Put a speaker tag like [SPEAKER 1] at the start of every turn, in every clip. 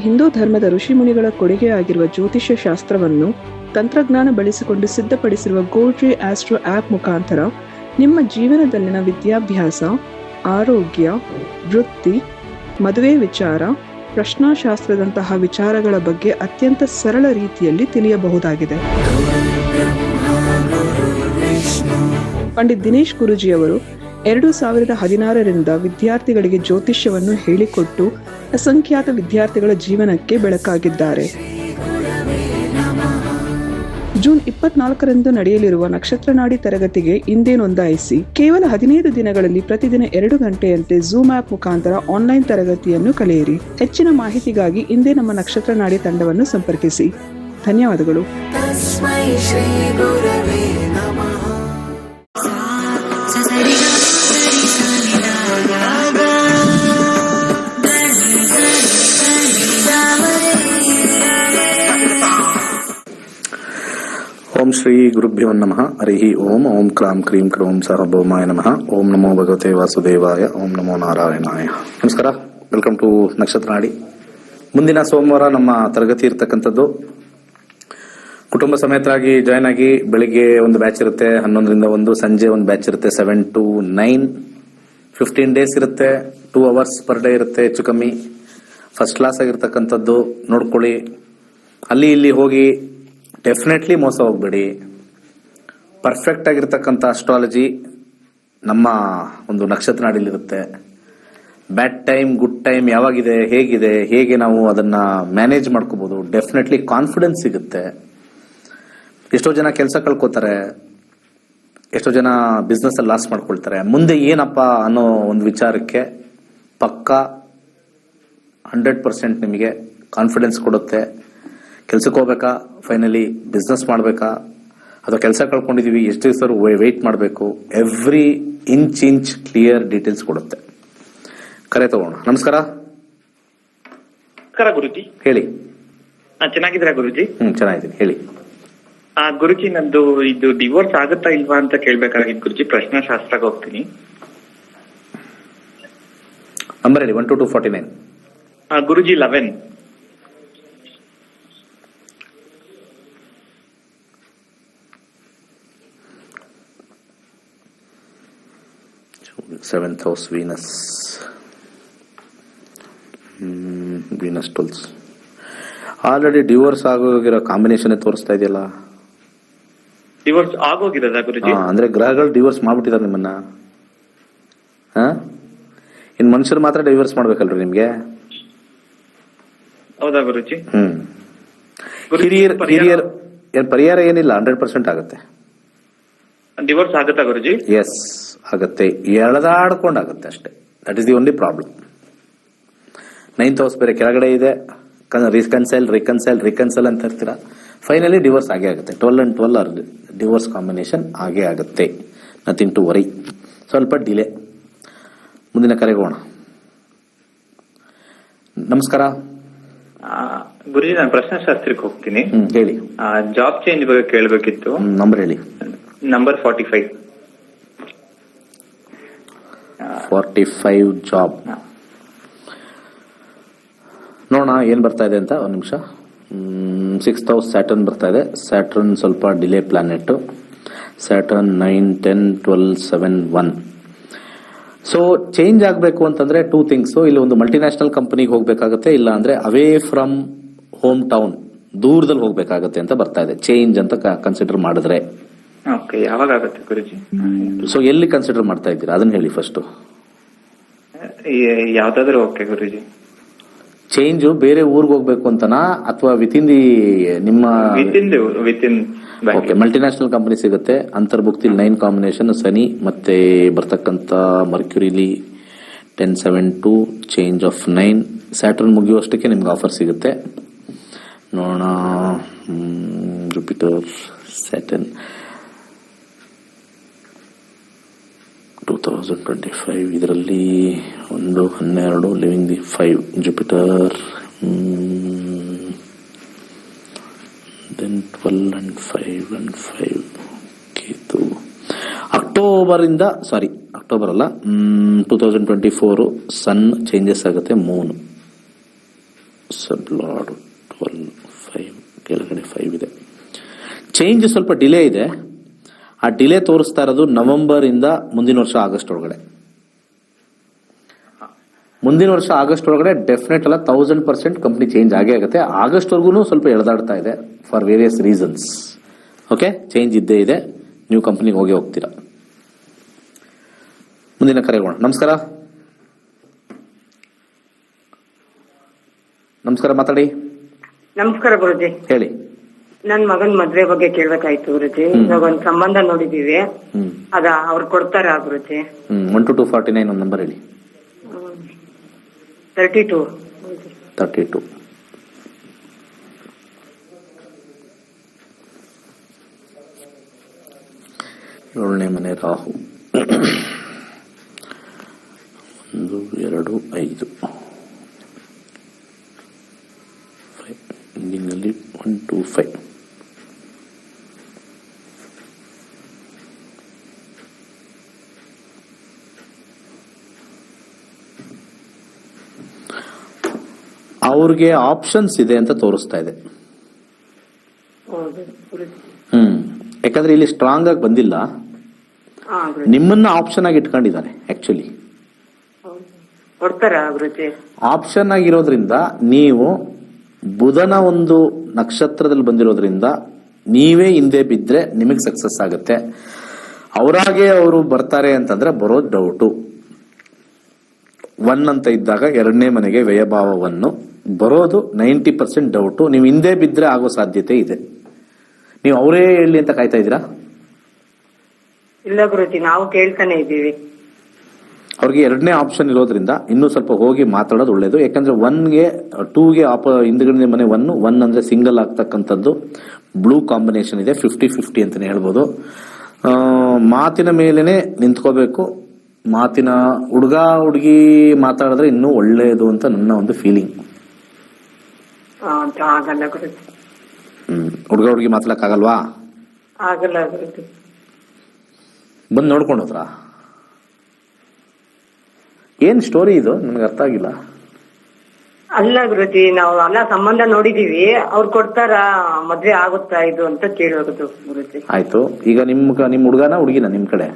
[SPEAKER 1] ಹಿಂದೂ ಧರ್ಮದ ಋಷಿಮುನಿಗಳ ಕೊಡುಗೆಯಾಗಿರುವ ಜ್ಯೋತಿಷ್ಯ ಶಾಸ್ತ್ರವನ್ನು ತಂತ್ರಜ್ಞಾನ ಬಳಸಿಕೊಂಡು ಸಿದ್ಧಪಡಿಸಿರುವ ಗೋಲ್ಟ್ರಿ ಆಸ್ಟ್ರೋ ಆಪ್ ಮುಖಾಂತರ ನಿಮ್ಮ ಜೀವನದಲ್ಲಿನ ವಿದ್ಯಾಭ್ಯಾಸ, ಆರೋಗ್ಯ, ವೃತ್ತಿ, ಮದುವೆ ವಿಚಾರ, ಪ್ರಶ್ನಾಶಾಸ್ತ್ರದಂತಹ ವಿಚಾರಗಳ ಬಗ್ಗೆ ಅತ್ಯಂತ ಸರಳ ರೀತಿಯಲ್ಲಿ ತಿಳಿಯಬಹುದಾಗಿದೆ. ಪಂಡಿತ್ ದಿನೇಶ್ ಗುರೂಜಿಯವರು 2016ರಿಂದ ವಿದ್ಯಾರ್ಥಿಗಳಿಗೆ ಜ್ಯೋತಿಷ್ಯವನ್ನು ಹೇಳಿಕೊಟ್ಟು ಅಸಂಖ್ಯಾತ ವಿದ್ಯಾರ್ಥಿಗಳ ಜೀವನಕ್ಕೆ ಬೆಳಕಾಗಿದ್ದಾರೆ. ಜೂನ್ 24ರಂದು ನಡೆಯಲಿರುವ ನಕ್ಷತ್ರನಾಡಿ ತರಗತಿಗೆ ಇಂದೇ ನೋಂದಾಯಿಸಿ. ಕೇವಲ 15 ದಿನಗಳಲ್ಲಿ ಪ್ರತಿದಿನ 2 ಗಂಟೆಯಂತೆ ಝೂಮ್ ಆಪ್ ಮುಖಾಂತರ ಆನ್ಲೈನ್ ತರಗತಿಯನ್ನು ಕಲಿಯಿರಿ. ಹೆಚ್ಚಿನ ಮಾಹಿತಿಗಾಗಿ ಇಂದೇ ನಮ್ಮ ನಕ್ಷತ್ರನಾಡಿ ತಂಡವನ್ನು ಸಂಪರ್ಕಿಸಿ. ಧನ್ಯವಾದಗಳು.
[SPEAKER 2] ಓಂ ಶ್ರೀ ಗುರುಭ್ಯೋ ನಮಃ. ಹರಿ ಓಂ. ಓಂ ಕ್ರಾಂ ಕ್ರೀಂ ಕ್ರೋಂ ಸಾರ್ವಭೌಮಾಯ ನಮಃ. ಓಂ ನಮೋ ಭಗವತೆ ವಾಸುದೇವಾಯ. ಓಂ ನಮೋ ನಾರಾಯಣಾಯ. ನಮಸ್ಕಾರ. Welcome to Nakshatranadi. ಮುಂದಿನ ಸೋಮವಾರ ನಮ್ಮ ತರಗತಿ ಇರ್ತಕ್ಕಂಥದ್ದು. ಕುಟುಂಬ ಸಮೇತರಾಗಿ ಜಾಯ್ನ್ ಆಗಿ. ಬೆಳಿಗ್ಗೆ ಒಂದು ಬ್ಯಾಚ್ ಇರುತ್ತೆ 11ರಿಂದ 1, ಸಂಜೆ ಒಂದು ಬ್ಯಾಚ್ ಇರುತ್ತೆ 7 to 9. 15 ಡೇಸ್ ಇರುತ್ತೆ. 2 hours ಪರ್ ಡೇ ಇರುತ್ತೆ, ಹೆಚ್ಚು ಕಮ್ಮಿ. ಫಸ್ಟ್ ಕ್ಲಾಸ್ ಆಗಿರ್ತಕ್ಕಂಥದ್ದು ನೋಡ್ಕೊಳ್ಳಿ. ಅಲ್ಲಿ ಇಲ್ಲಿ ಹೋಗಿ ಡೆಫಿನೆಟ್ಲಿ ಮೋಸ ಹೋಗ್ಬೇಡಿ. ಪರ್ಫೆಕ್ಟ್ ಆಗಿರ್ತಕ್ಕಂಥ ಅಸ್ಟ್ರಾಲಜಿ ನಮ್ಮ ಒಂದು ನಕ್ಷತ್ರನಾಡಿಲಿರುತ್ತೆ. ಬ್ಯಾಡ್ ಟೈಮ್, ಗುಡ್ ಟೈಮ್ ಯಾವಾಗಿದೆ, ಹೇಗಿದೆ, ಹೇಗೆ ನಾವು ಅದನ್ನ ಮ್ಯಾನೇಜ್ ಮಾಡ್ಕೋಬಹುದು, ಡೆಫಿನೆಟ್ಲಿ ಕಾನ್ಫಿಡೆನ್ಸ್ ಸಿಗುತ್ತೆ. ಎಷ್ಟೋ ಜನ ಕೆಲಸ ಕಳ್ಕೊತಾರೆ, ಎಷ್ಟೋ ಜನ ಬಿಸ್ನೆಸ್ ಅಲ್ಲಿ ಲಾಸ್ ಮಾಡ್ಕೊಳ್ತಾರೆ. ಮುಂದೆ ಏನಪ್ಪ ಅನ್ನೋ ಒಂದು ವಿಚಾರಕ್ಕೆ ಪಕ್ಕಾ 100% ನಿಮಗೆ ಕಾನ್ಫಿಡೆನ್ಸ್ ಕೊಡುತ್ತೆ. ಕೆಲ್ಸಕ್ಕೆ ಹೋಗ್ಬೇಕಾ, ಫೈನಲಿ ಬಿಸ್ನೆಸ್ ಮಾಡಬೇಕಾ, ಅಥವಾ ಕೆಲಸ ಕಳ್ಕೊಂಡಿದೀವಿ, ಎಷ್ಟು ದಿವಸ ವೆಯ್ಟ್ ಮಾಡಬೇಕು, ಎವ್ರಿ ಇಂಚ್ ಕ್ಲಿಯರ್ ಡೀಟೇಲ್ಸ್ ಕೊಡುತ್ತೆ. ಕರೆ ತಗೋಣ. ನಮಸ್ಕಾರ.
[SPEAKER 3] ನಮಸ್ಕಾರ ಗುರುಜಿ.
[SPEAKER 2] ಹೇಳಿ.
[SPEAKER 3] ಚೆನ್ನಾಗಿದ್ದೀರಾ ಗುರುಜಿ?
[SPEAKER 2] ಚೆನ್ನಾಗಿದ್ದೀನಿ. ಹೇಳಿ.
[SPEAKER 3] ಗುರುಜಿ, ನಂದು ಇದು ಡಿವೋರ್ಸ್ ಆಗುತ್ತಾ ಇಲ್ವಾ ಅಂತ ಕೇಳ್ಬೇಕಾಗಿತ್ತು ಗುರುಜಿ. ಪ್ರಶ್ನಾಶಾಸ್ತ್ರಕ್ಕೆ ಹೋಗ್ತೀನಿ.
[SPEAKER 2] ನಂಬರ್ ಹೇಳಿ. 1 to 249.
[SPEAKER 3] ಗುರುಜಿ 11.
[SPEAKER 2] Seventh house, Venus. Venus 12. Already divorce ಆಗೋಗಿರೋ ಕಾಂಬಿನೇಷನ್ ತೋರಿಸ್ತಾ ಇದೆಯಲ್ಲ.
[SPEAKER 3] ಡಿವೋರ್ಸ್ ಆಗೋಗಿರೋದಾ ಗುರುಜಿ?
[SPEAKER 2] ಅಂದ್ರೆ ಗ್ರಹಗಳು ಡಿವೋರ್ಸ್ ಮಾಡ್ಬಿಟ್ಟಿದ್ದಾರೆ ನಿಮ್ಮನ್ನ. ಇನ್ ಮನುಷ್ಯರು ಮಾತ್ರ ಡಿವೋರ್ಸ್ ಮಾಡ್ಬೇಕಲ್ರಿ ನಿಮ್ಗೆ?
[SPEAKER 3] ಹೌದಾ ಗುರುಜಿ?
[SPEAKER 2] ಹಿರಿಯರ್ ಪರಿಹಾರ ಏನಿಲ್ಲ, 100% ಆಗುತ್ತೆ.
[SPEAKER 3] ಡಿವೋರ್ಸ್ ಆಗುತ್ತಾ ಗುರುಜಿ?
[SPEAKER 2] ಎಸ್, ಆಗತ್ತೆ. ಎಳೆದಾಡ್ಕೊಂಡಾಗುತ್ತೆ ಅಷ್ಟೇ. That is the only problem. 9th house ಬೇರೆ ಕೆಳಗಡೆ ಇದೆ. ರಿಕನ್ಸೈಲ್ ಅಂತ ಇರ್ತೀರಾ. ಫೈನಲಿ ಡಿವೋರ್ಸ್ ಆಗೇ ಆಗುತ್ತೆ. 12 and 12 ಡಿವೋರ್ಸ್ ಕಾಂಬಿನೇಷನ್ ಆಗೇ ಆಗುತ್ತೆ. Nothing to worry. ಸ್ವಲ್ಪ ಡಿಲೇ. ಮುಂದಿನ ಕರೆಗೆ ಹೋಗೋಣ. ನಮಸ್ಕಾರ
[SPEAKER 3] ಗುರುಜಿ, ನಾನು ಪ್ರಶ್ನಾಶಾಸ್ತ್ರಕ್ಕೆ ಹೋಗ್ತೀನಿ.
[SPEAKER 2] ಹೇಳಿ.
[SPEAKER 3] ಜಾಬ್ ಚೇಂಜ್ ಬಗ್ಗೆ ಕೇಳಬೇಕಿತ್ತು.
[SPEAKER 2] ನಂಬರ್ ಹೇಳಿ.
[SPEAKER 3] ನಂಬರ್ 45.
[SPEAKER 2] 45 ಜಾಬ್. ನೋಡೋಣ ಏನ್ ಬರ್ತಾ ಇದೆ ಅಂತ. ಒಂದು ನಿಮಿಷ. 6th ಹೌಸ್ ಸ್ಯಾಟರ್ನ್ ಬರ್ತಾ ಇದೆ. ಸ್ಯಾಟರ್ನ್ ಸ್ವಲ್ಪ delay planet. Saturn 9, 10, 12, 7, 1. So change ಆಗಬೇಕು ಅಂತಂದ್ರೆ 2 ಥಿಂಗ್ಸ್. ಇಲ್ಲಿ ಒಂದು ಮಲ್ಟಿನ್ಯಾಷನಲ್ ಕಂಪನಿಗೆ ಹೋಗ್ಬೇಕಾಗತ್ತೆ, ಇಲ್ಲ ಅಂದ್ರೆ ಅವೇ ಫ್ರಮ್ ಹೋಮ್ ಟೌನ್, ದೂರದಲ್ಲಿ ಹೋಗ್ಬೇಕಾಗತ್ತೆ ಅಂತ ಬರ್ತಾ ಇದೆ. ಚೇಂಜ್ ಅಂತ ಕನ್ಸಿಡರ್ ಮಾಡಿದ್ರೆ.
[SPEAKER 3] ಯಾವಾಗ ಆಗುತ್ತೆ ಗುರುಜಿ?
[SPEAKER 2] ಸೊ ಎಲ್ಲಿ ಕನ್ಸಿಡರ್ ಮಾಡ್ತಾ ಇದ್ದೀರಾ ಅದನ್ನ ಹೇಳಿ ಫಸ್ಟ್.
[SPEAKER 3] ಯಾವ್ದಾದ್ರು ಓಕೆ ಗುರುಜಿ.
[SPEAKER 2] ಚೇಂಜ್ ಬೇರೆ ಊರಿಗೆ ಹೋಗ್ಬೇಕು ಅಂತನಾ, ಅಥವಾ ವಿತಿನ್ ದಿ ನಿಮ್ಮ ಓಕೆ ಮಲ್ಟಿನ್ಯಾಷನಲ್ ಕಂಪನಿ ಸಿಗುತ್ತೆ. ಅಂತರ್ಭುಕ್ತಿ 9 ಕಾಂಬಿನೇಷನ್, ಶನಿ ಮತ್ತೆ ಬರ್ತಕ್ಕಂತ ಮರ್ಕ್ಯುರಿಲಿ 10, 7, 2, ಚೇಂಜ್ ಆಫ್ 9. ಸ್ಯಾಟರ್ನ್ ಮುಗಿಯುವಷ್ಟಕ್ಕೆ ನಿಮ್ಗೆ ಆಫರ್ ಸಿಗುತ್ತೆ. ನೋಡೋಣ. ಜುಪಿಟರ್, ಸ್ಯಾಟರ್ನ್ 2025 ಇದರಲ್ಲಿ 1, 12 living the 5 Jupiter, then 12 and 5 Ketu. October ಅಲ್ಲ, 2024 ಸನ್ ಚೇಂಜಸ್ ಆಗುತ್ತೆ. ಮೂನ್ ಸಬ್ಲಾಡ್ 12 5 ಕೆಳಗಡೆ 5 ಇದೆ. ಚೇಂಜ್ ಸ್ವಲ್ಪ ಡಿಲೇ ಇದೆ. ಆ ಡಿಲೇ ತೋರಿಸ್ತಾ ಇರೋದು ನವೆಂಬರ್ ಇಂದ ಮುಂದಿನ ವರ್ಷ ಆಗಸ್ಟ್ ಒಳಗಡೆ. ಮುಂದಿನ ವರ್ಷ ಆಗಸ್ಟ್ ಒಳಗಡೆ ಡೆಫಿನೆಟ್ ಅಲ್ಲ 1000% ಕಂಪ್ನಿ ಚೇಂಜ್ ಆಗೇ ಆಗುತ್ತೆ. ಆಗಸ್ಟ್ ವರ್ಗು ಸ್ವಲ್ಪ ಎಳೆದಾಡ್ತಾ ಇದೆ for various reasons. Okay, change ಇದ್ದೇ ಇದೆ. ನೀವು ಕಂಪ್ನಿಗೆ ಹೋಗ್ತೀರಾ. ಮುಂದಿನ ಕರೆಗೋಣ. ನಮಸ್ಕಾರ, ಮಾತಾಡಿ.
[SPEAKER 4] ನಮಸ್ಕಾರ ಗುರುಜಿ.
[SPEAKER 2] ಹೇಳಿ.
[SPEAKER 4] ನನ್ ಮಗನ್ ಮದ್ವೆ ಬಗ್ಗೆ ಕೇಳ್ಬೇಕಾಯ್ತು ಗುರುಜಿ. ಇವಾಗ ಒಂದ್ ಸಂಬಂಧ ನೋಡಿದೀವಿ, ಅದ ಅವ್ರು ಕೊಡ್ತಾರ ಗುರುಜಿ?
[SPEAKER 2] 1 to 249 ಒಂದು ನಂಬರ್ ಹೇಳಿ.
[SPEAKER 4] 32.
[SPEAKER 2] 32. ಏಳನೇ ಮನೆ ರಾಹು. 1 2 5 ಎಂಡಿಂಗ್ನಲ್ಲಿ 1 2 5. ಅವ್ರಿಗೆ ಆಪ್ಷನ್ಸ್ ಇದೆ ಅಂತ ತೋರಿಸ್ತಾ ಇದೆ. ಯಾಕಂದ್ರೆ ಇಲ್ಲಿ ಸ್ಟ್ರಾಂಗ್ ಆಗಿ ಬಂದಿಲ್ಲ, ನಿಮ್ಮನ್ನ ಆಪ್ಷನ್ ಆಗಿ ಇಟ್ಕೊಂಡಿದ್ದಾರೆ. ಆಕ್ಚುಲಿ ಆಪ್ಷನ್ ಆಗಿರೋದ್ರಿಂದ ನೀವು ಬುಧನ ಒಂದು ನಕ್ಷತ್ರದಲ್ಲಿ ಬಂದಿರೋದ್ರಿಂದ ನೀವೇ ಹಿಂದೆ ಬಿದ್ರೆ ನಿಮಗೆ ಸಕ್ಸಸ್ ಆಗುತ್ತೆ. ಅವರಾಗೆ ಅವರು ಬರ್ತಾರೆ ಅಂತಂದ್ರೆ ಬರೋದು ಡೌಟು. 1 ಅಂತ ಇದ್ದಾಗ 2ನೇ ಮನೆಗೆ ವ್ಯಯಭಾವವನ್ನು ಬರೋದು 90% ಡೌಟು. ನೀವು ಹಿಂದೆ ಬಿದ್ರೆ ಆಗೋ ಸಾಧ್ಯತೆ ಇದೆ. ನೀವು ಅವರೇ ಹೇಳಿ ಅಂತ ಕಾಯ್ತಾ ಇದ್ದೀರಾ?
[SPEAKER 4] ಇಲ್ಲ ಗುರುಜಿ, ನಾವು ಕೇಳ್ತಾನೆ ಇದ್ದೀವಿ.
[SPEAKER 2] ಅವ್ರಿಗೆ 2ನೇ ಆಪ್ಷನ್ ಇರೋದ್ರಿಂದ ಇನ್ನೂ ಸ್ವಲ್ಪ ಹೋಗಿ ಮಾತಾಡೋದು ಒಳ್ಳೇದು. ಯಾಕಂದ್ರೆ 1ಗೆ 2ಗೆ ಹಿಂದ್ಗಡೆ ಮನೆ 1 ಅಂದ್ರೆ ಸಿಂಗಲ್ ಆಗ್ತಕ್ಕಂಥದ್ದು ಬ್ಲೂ ಕಾಂಬಿನೇಷನ್ ಇದೆ. 50-50 ಅಂತಾನೆ ಹೇಳ್ಬೋದು. ಮಾತಿನ ಮೇಲೇನೆ ನಿಂತ್ಕೋಬೇಕು. ಮಾತಿನ ಹುಡುಗ ಹುಡುಗಿ ಮಾತಾಡಿದ್ರೆ ಇನ್ನೂ ಒಳ್ಳೆಯದು ಅಂತ ನನ್ನ ಒಂದು ಫೀಲಿಂಗ್. ಹುಡುಗ ಹುಡುಗಿ ಮಾತಾಡಕ್ ಆಗಲ್ವಾ? ಬಂದ್ ನೋಡ್ಕೊಂಡು ಹೋದ್ರ? ಏನ್ ಸ್ಟೋರಿ ಇದು? ನನ್ಗೆ ಅರ್ಥ ಆಗಿಲ್ಲ.
[SPEAKER 4] ಅಲ್ಲ ಗುರುಜಿ, ನಾವು ಸಂಬಂಧ ನೋಡಿದೀವಿ, ಅವ್ರು ಕೊಡ್ತಾರ, ಮದ್ವೆ ಆಗುತ್ತಾ ಇದು ಅಂತ ಕೇಳೋದು ಗುರುಜಿ.
[SPEAKER 2] ಆಯ್ತು, ಈಗ ನಿಮ್ ಹುಡುಗನ ಹುಡುಗಿನ ನಿಮ್ ಕಡೆ?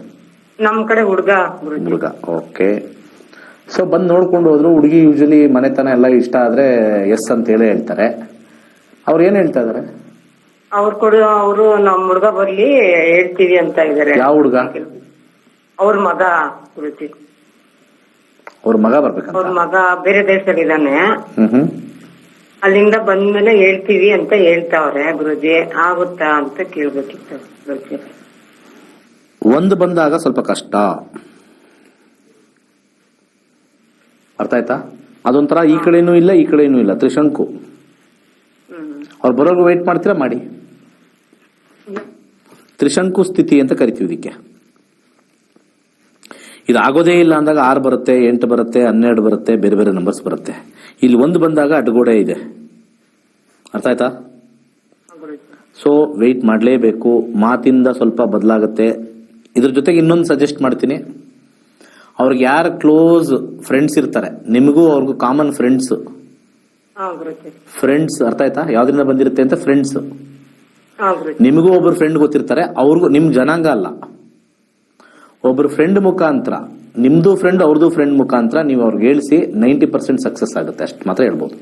[SPEAKER 4] ನಮ್ ಕಡೆ ಹುಡುಗ.
[SPEAKER 2] ಓಕೆ. ಸೊ ಬಂದ್ ನೋಡ್ಕೊಂಡು ಹೋದ್ರು. ಹುಡುಗಿ ಯೂಶಲಿ ಮನೆತನ ಎಲ್ಲ ಇಷ್ಟ ಆದ್ರೆ ಎಸ್ ಅಂತ ಹೇಳಿ ಹೇಳ್ತಾರೆ. ಅವ್ರು ಏನ್ ಹೇಳ್ತಾ ಇದಾರೆ?
[SPEAKER 4] ಅವರು ನಮ್ ಹುಡುಗ ಬರ್ಲಿ ಹೇಳ್ತೀವಿ ಅಂತ ಇದಾರೆ.
[SPEAKER 2] ಯಾವ ಹುಡುಗ?
[SPEAKER 4] ಅವ್ರ ಮಗ ಗುರುಜಿ.
[SPEAKER 2] ಅವ್ರ ಮಗ ಬರ್ಬೇಕಂತ?
[SPEAKER 4] ಅವ್ರ ಮಗ ಬೇರೆ ದೇಶದಲ್ಲಿ ಇದ್ದಾನೆ. ಅಲ್ಲಿಂದ ಬಂದ್ಮೇಲೆ ಹೇಳ್ತೀವಿ ಅಂತ ಹೇಳ್ತಾವ್ರೆ ಗುರುಜಿ. ಆಗುತ್ತಾ ಅಂತ ಕೇಳ್ಬೇಕಿತ್ತು ಗುರುಜಿ.
[SPEAKER 2] ಒಂದು ಬಂದಾಗ ಸ್ವಲ್ಪ ಕಷ್ಟ, ಅರ್ಥ ಆಯ್ತಾ? ಅದೊಂಥರ ಈ ಕಡೆನೂ ಇಲ್ಲ ಈ ಕಡೆನೂ ಇಲ್ಲ, ತ್ರಿಶಂಕು. ಅವ್ರು ಬರೋರ್ಗು ವೇಟ್ ಮಾಡ್ತೀರಾ? ಮಾಡಿ. ತ್ರಿಶಂಕು ಸ್ಥಿತಿ ಅಂತ ಕರಿತೀವಿ ಇದಕ್ಕೆ. ಇದು ಆಗೋದೇ ಇಲ್ಲ ಅಂದಾಗ 6 ಬರುತ್ತೆ, 8 ಬರುತ್ತೆ, 12 ಬರುತ್ತೆ, ಬೇರೆ ಬೇರೆ ನಂಬರ್ಸ್ ಬರುತ್ತೆ. ಇಲ್ಲಿ 1 ಬಂದಾಗ ಅಡ್ಗೋಡೆ ಇದೆ. ಅರ್ಥ ಆಯ್ತಾ? ಸೊ ವೆಯ್ಟ್ ಮಾಡಲೇಬೇಕು. ಮಾತಿಂದ ಸ್ವಲ್ಪ ಬದಲಾಗುತ್ತೆ. ಇದ್ರ ಜೊತೆಗೆ ಇನ್ನೊಂದು ಸಜೆಸ್ಟ್ ಮಾಡ್ತೀನಿ. ಅವ್ರಿಗೆ ಯಾರು ಕ್ಲೋಸ್ ಫ್ರೆಂಡ್ಸ್ ಇರ್ತಾರೆ, ನಿಮಗೂ ಅವ್ರಿಗೂ ಕಾಮನ್ ಫ್ರೆಂಡ್ಸ್, ಅರ್ಥ ಆಯ್ತಾ? ಯಾವ್ದ್ರಿಂದ ಬಂದಿರುತ್ತೆ ಅಂತ ಫ್ರೆಂಡ್ಸ್. ನಿಮಗೂ ಒಬ್ಬರು ಫ್ರೆಂಡ್ ಗೊತ್ತಿರ್ತಾರೆ, ಅವ್ರಿಗೂ, ನಿಮ್ ಜನಾಂಗ ಅಲ್ಲ, ಒಬ್ರು ಫ್ರೆಂಡ್ ಮುಖಾಂತರ, ನಿಮ್ದು ಫ್ರೆಂಡ್ ಅವ್ರದ್ದು ಫ್ರೆಂಡ್ ಮುಖಾಂತರ ನೀವು ಅವ್ರಿಗೆ ಹೇಳಿಸಿ 90% ಸಕ್ಸಸ್ ಆಗುತ್ತೆ. ಅಷ್ಟು ಮಾತ್ರ ಹೇಳ್ಬೋದು.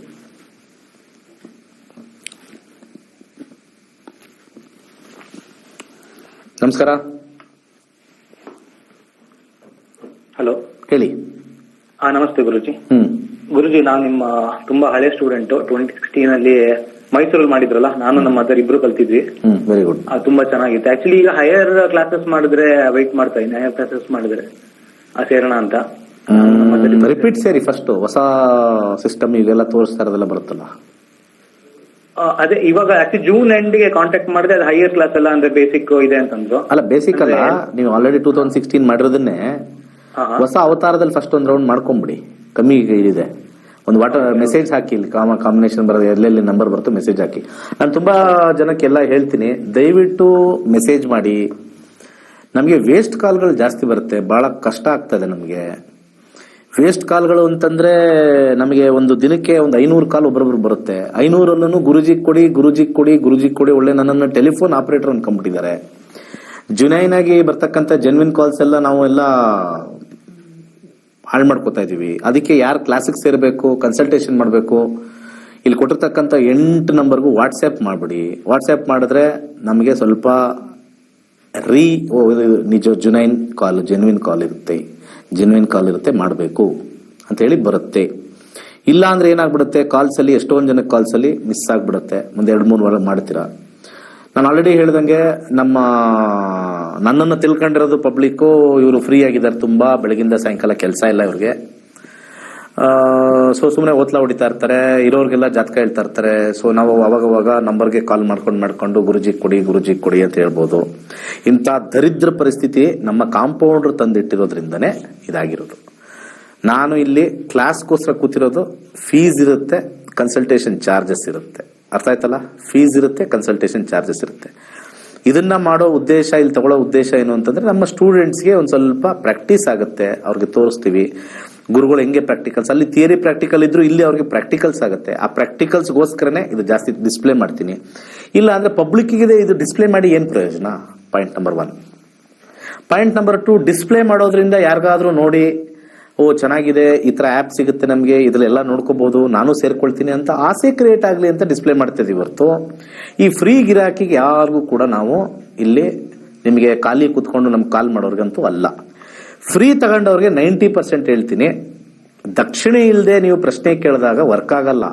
[SPEAKER 2] ನಮಸ್ಕಾರ.
[SPEAKER 5] ಹಲೋ,
[SPEAKER 2] ಹೇಳಿ.
[SPEAKER 5] ನಮಸ್ತೆ ಗುರುಜಿ. ಗುರುಜಿ, ನಾನು ನಿಮ್ಮ ತುಂಬಾ ಹಳೆ ಸ್ಟೂಡೆಂಟ್. 2016 ಅಲ್ಲಿ ಮೈಸೂರಲ್ಲಿ ಮಾಡಿದ್ರಲ್ಲ, ನಾನು ನಮ್ಮ ಮದರ್ ಇಬ್ರು ಕಲ್ತಿದ್ವಿ.
[SPEAKER 2] Very good.
[SPEAKER 5] ತುಂಬಾ ಚೆನ್ನಾಗಿತ್ತು. ಆಕ್ಚುಲಿ ಈಗ ಹೈಯರ್ ಕ್ಲಾಸಸ್ ಮಾಡಿದ್ರೆ ವೈಟ್ ಮಾಡ್ತಾ ಇದ್ದೀನಿ. ಹೈಯರ್ ಕ್ಲಾಸಸ್ ಮಾಡಿದ್ರೆ ಸೇರೋಣ ಅಂತ.
[SPEAKER 2] ರಿಪೀಟ್ ಸೇರಿ ಫಸ್ಟ್ ಹೊಸ ಸಿಸ್ಟಮ್ ಈಗೆಲ್ಲ ತೋರಿಸ್ತಾ ಇರೋದೆಲ್ಲ ಬರುತ್ತಲ್ಲ.
[SPEAKER 5] ಅದೇ ಇವಾಗ ಆಕ್ಚುಲಿ ಜೂನ್ ಎಂಡ್ ಗೆ ಕಾಂಟ್ಯಾಕ್ಟ್ ಮಾಡಿದ್ರೆ ಅದು ಹೈಯರ್ ಕ್ಲಾಸ್ ಅಲ್ಲ ಅಂದ್ರೆ ಬೇಸಿಕ್ ಇದೆ ಅಂತಂದ್ರು.
[SPEAKER 2] ಅಲ್ಲ, ಬೇಸಿಕ್ ಅಲ್ಲ, ನೀವು ಆಲ್ರೆಡಿ 2016 ಮಾಡಿರೋದನ್ನೇ ಹೊಸ ಅವತಾರದಲ್ಲಿ ಫಸ್ಟ್ ಒಂದು ರೌಂಡ್ ಮಾಡ್ಕೊಂಬಿಡಿ. ಕಮ್ಮಿ ಇದೆ. ಒಂದು ವಾಟರ್ ಮೆಸೇಜ್ ಹಾಕಿ, ಇಲ್ಲಿ ಕಾಂಬಿನೇಷನ್ ಬರೋದು, ಎಲ್ಲೆಲ್ಲಿ ನಂಬರ್ ಬರುತ್ತೆ ಮೆಸೇಜ್ ಹಾಕಿ. ನಾನು ತುಂಬಾ ಜನಕ್ಕೆಲ್ಲ ಹೇಳ್ತೀನಿ, ದಯವಿಟ್ಟು ಮೆಸೇಜ್ ಮಾಡಿ. ನಮಗೆ ವೇಸ್ಟ್ ಕಾಲ್ಗಳು ಜಾಸ್ತಿ ಬರುತ್ತೆ, ಬಹಳ ಕಷ್ಟ ಆಗ್ತದೆ ನಮಗೆ. ವೇಸ್ಟ್ ಕಾಲ್ಗಳು ಅಂತಂದ್ರೆ ನಮಗೆ ಒಂದು ದಿನಕ್ಕೆ ಒಂದು 500 ಕಾಲ್ ಒಬ್ಬರೊಬ್ರು ಬರುತ್ತೆ. 500 ಗುರುಜಿ ಕೊಡಿ ಗುರುಜಿ ಕೊಡಿ ಗುರುಜಿ ಕೊಡಿ. ಒಳ್ಳೆ ನನ್ನನ್ನು ಟೆಲಿಫೋನ್ ಆಪರೇಟರ್ ಅನ್ಕೊಂಡ್ಬಿಟ್ಟಿದ್ದಾರೆ. ಜುನೈನ್ ಆಗಿ ಬರ್ತಕ್ಕಂಥ ಜೆನ್ವಿನ್ ಕಾಲ್ಸ್ ಎಲ್ಲ ನಾವು ಎಲ್ಲ ಹಾಳು ಮಾಡ್ಕೋತಾ ಇದೀವಿ. ಅದಕ್ಕೆ ಯಾರು ಕ್ಲಾಸಿಗೆ ಸೇರ್ಬೇಕು, ಕನ್ಸಲ್ಟೇಷನ್ ಮಾಡಬೇಕು, ಇಲ್ಲಿ ಕೊಟ್ಟಿರ್ತಕ್ಕಂಥ 8 ನಂಬರ್ಗೂ ವಾಟ್ಸ್ಆ್ಯಪ್ ಮಾಡ್ಬಿಡಿ. ವಾಟ್ಸ್ಆ್ಯಪ್ ಮಾಡಿದ್ರೆ ನಮಗೆ ಸ್ವಲ್ಪ ನಿಜ ಜುನೈನ್ ಕಾಲ್ ಜೆನ್ವಿನ್ ಕಾಲ್ ಇರುತ್ತೆ ಮಾಡಬೇಕು ಅಂತ ಹೇಳಿ ಬರುತ್ತೆ. ಇಲ್ಲ ಅಂದ್ರೆ ಏನಾಗ್ಬಿಡುತ್ತೆ, ಕಾಲ್ಸ್ ಅಲ್ಲಿ ಎಷ್ಟೊಂದು ಜನಕ್ಕೆ ಕಾಲ್ಸ್ ಅಲ್ಲಿ ಮಿಸ್ ಆಗ್ಬಿಡುತ್ತೆ. ಮುಂದೆ 2-3 ವಾರ ಮಾಡ್ತೀರಾ. ನಾನು ಆಲ್ರೆಡಿ ಹೇಳ್ದಂಗೆ ನನ್ನನ್ನು ತಿಳ್ಕೊಂಡಿರೋದು ಪಬ್ಲಿಕ್ ಇವರು ಫ್ರೀ ಆಗಿದ್ದಾರೆ ತುಂಬಾ, ಬೆಳಗಿಂದ ಸಾಯಂಕಾಲ ಕೆಲಸ ಇಲ್ಲ ಇವ್ರಿಗೆ. ಸೊ ಸುಮ್ಮನೆ ಓತ್ಲಾ ಹೊಡಿತಾ ಇರ್ತಾರೆ, ಇರೋರ್ಗೆಲ್ಲ ಜಾತಕ ಹೇಳ್ತಾ ಇರ್ತಾರೆ. ಸೊ ನಾವು ಅವಾಗ ನಂಬರ್ಗೆ ಕಾಲ್ ಮಾಡ್ಕೊಂಡು ಗುರುಜಿ ಕೊಡಿ ಅಂತ ಹೇಳ್ಬೋದು. ಇಂಥ ದರಿದ್ರ ಪರಿಸ್ಥಿತಿ ನಮ್ಮ ಕಾಂಪೌಂಡರ್ ತಂದಿಟ್ಟಿರೋದ್ರಿಂದನೇ ಇದಾಗಿರೋದು. ನಾನು ಇಲ್ಲಿ ಕ್ಲಾಸ್ಗೋಸ್ಕರ ಕೂತಿರೋದು. ಫೀಸ್ ಇರುತ್ತೆ, ಕನ್ಸಲ್ಟೇಷನ್ ಚಾರ್ಜಸ್ ಇರುತ್ತೆ. ಅರ್ಥ ಆಯ್ತಲ್ಲ? ಫೀಸ್ ಇರುತ್ತೆ, ಕನ್ಸಲ್ಟೇಷನ್ ಚಾರ್ಜಸ್ ಇರುತ್ತೆ. ಇದನ್ನ ಮಾಡೋ ಉದ್ದೇಶ, ಇಲ್ಲಿ ತಗೊಳ್ಳೋ ಉದ್ದೇಶ ಏನು ಅಂತಂದ್ರೆ ನಮ್ಮ ಸ್ಟೂಡೆಂಟ್ಸ್ಗೆ ಒಂದ್ ಸ್ವಲ್ಪ ಪ್ರಾಕ್ಟೀಸ್ ಆಗುತ್ತೆ, ಅವ್ರಿಗೆ ತೋರಿಸ್ತೀವಿ ಗುರುಗಳು ಹೆಂಗೆ ಪ್ರಾಕ್ಟಿಕಲ್ಸ್. ಅಲ್ಲಿ ಥಿಯರಿ ಪ್ರಾಕ್ಟಿಕಲ್ ಇದ್ರು ಇಲ್ಲಿ ಅವ್ರಿಗೆ ಪ್ರಾಕ್ಟಿಕಲ್ಸ್ ಆಗುತ್ತೆ. ಆ ಪ್ರಾಕ್ಟಿಕಲ್ಸ್ಗೋಸ್ಕರನೇ ಇದು ಜಾಸ್ತಿ ಡಿಸ್ಪ್ಲೇ ಮಾಡ್ತೀನಿ. ಇಲ್ಲ ಅಂದ್ರೆ ಪಬ್ಲಿಕ್ಗೆ ಇದು ಡಿಸ್ಪ್ಲೇ ಮಾಡಿ ಏನ್ ಪ್ರಯೋಜನ? Point number 1. Point number 2, display ಮಾಡೋದ್ರಿಂದ ಯಾರಿಗಾದ್ರೂ ನೋಡಿ ಓ ಚೆನ್ನಾಗಿದೆ, ಈ ತರ ಆ್ಯಪ್ ಸಿಗುತ್ತೆ ನಮಗೆ, ಇದ್ರಲ್ಲೆಲ್ಲ ನೋಡ್ಕೋಬಹುದು, ನಾನು ಸೇರ್ಕೊಳ್ತೀನಿ ಅಂತ ಆಸೆ ಕ್ರಿಯೇಟ್ ಆಗಲಿ ಅಂತ ಡಿಸ್ಪ್ಲೇ ಮಾಡ್ತಿದ್ದೀವಿ ಹೊರತು ಈ ಫ್ರೀ ಗಿರಾಕಿಗೆ ಯಾರಿಗೂ ಕೂಡ ನಾವು ಇಲ್ಲಿ ನಿಮಗೆ ಖಾಲಿ ಕೂತ್ಕೊಂಡು ನಮ್ಗೆ ಕಾಲ್ ಮಾಡೋರ್ಗಂತೂ ಅಲ್ಲ. ಫ್ರೀ ತಗೊಂಡವ್ರಿಗೆ 90% ಹೇಳ್ತೀನಿ, ದಕ್ಷಿಣೆ ಇಲ್ಲದೆ ನೀವು ಪ್ರಶ್ನೆ ಕೇಳಿದಾಗ ವರ್ಕ್ ಆಗಲ್ಲ,